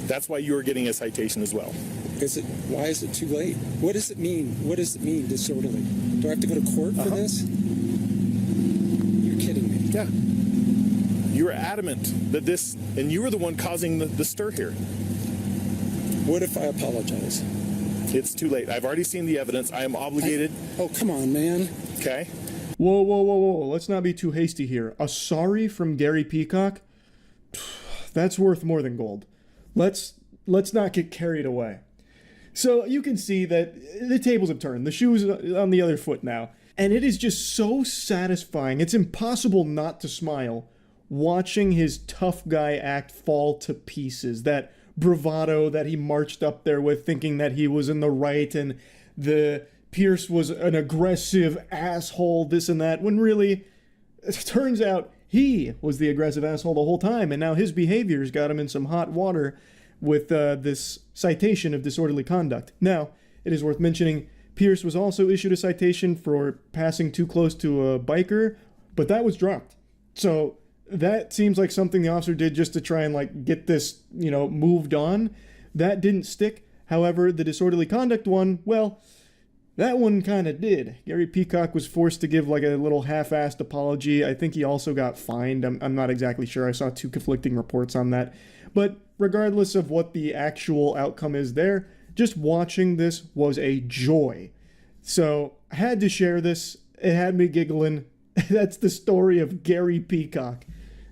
That's why you are getting a citation as well. Why is it too late? What does it mean? What does it mean, disorderly? Do I have to go to court for this? You're kidding me. Yeah. You were adamant that this, and you were the one causing the stir here. What if I apologize? It's too late. I've already seen the evidence. I am obligated. Oh, come on, man. Okay. Whoa, whoa, whoa, whoa. Let's not be too hasty here. A sorry from Gary Peacock? That's worth more than gold. Let's not get carried away. So you can see that the tables have turned. The shoe's on the other foot now. And it is just so satisfying. It's impossible not to smile watching his tough guy act fall to pieces. That bravado that he marched up there with, thinking that he was in the right and the Pierce was an aggressive asshole, this and that, when really, it turns out he was the aggressive asshole the whole time, and now his behavior's got him in some hot water with this citation of disorderly conduct. Now, it is worth mentioning, Pierce was also issued a citation for passing too close to a biker, but that was dropped. So that seems like something the officer did just to try and like get this, moved on. That didn't stick. However, the disorderly conduct one, well, that one kind of did. Gary Peacock was forced to give like a little half-assed apology. I think he also got fined. I'm not exactly sure. I saw 2 conflicting reports on that. But regardless of what the actual outcome is there, just watching this was a joy. So I had to share this. It had me giggling. That's the story of Gary Peacock.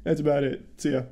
That's about it. See ya.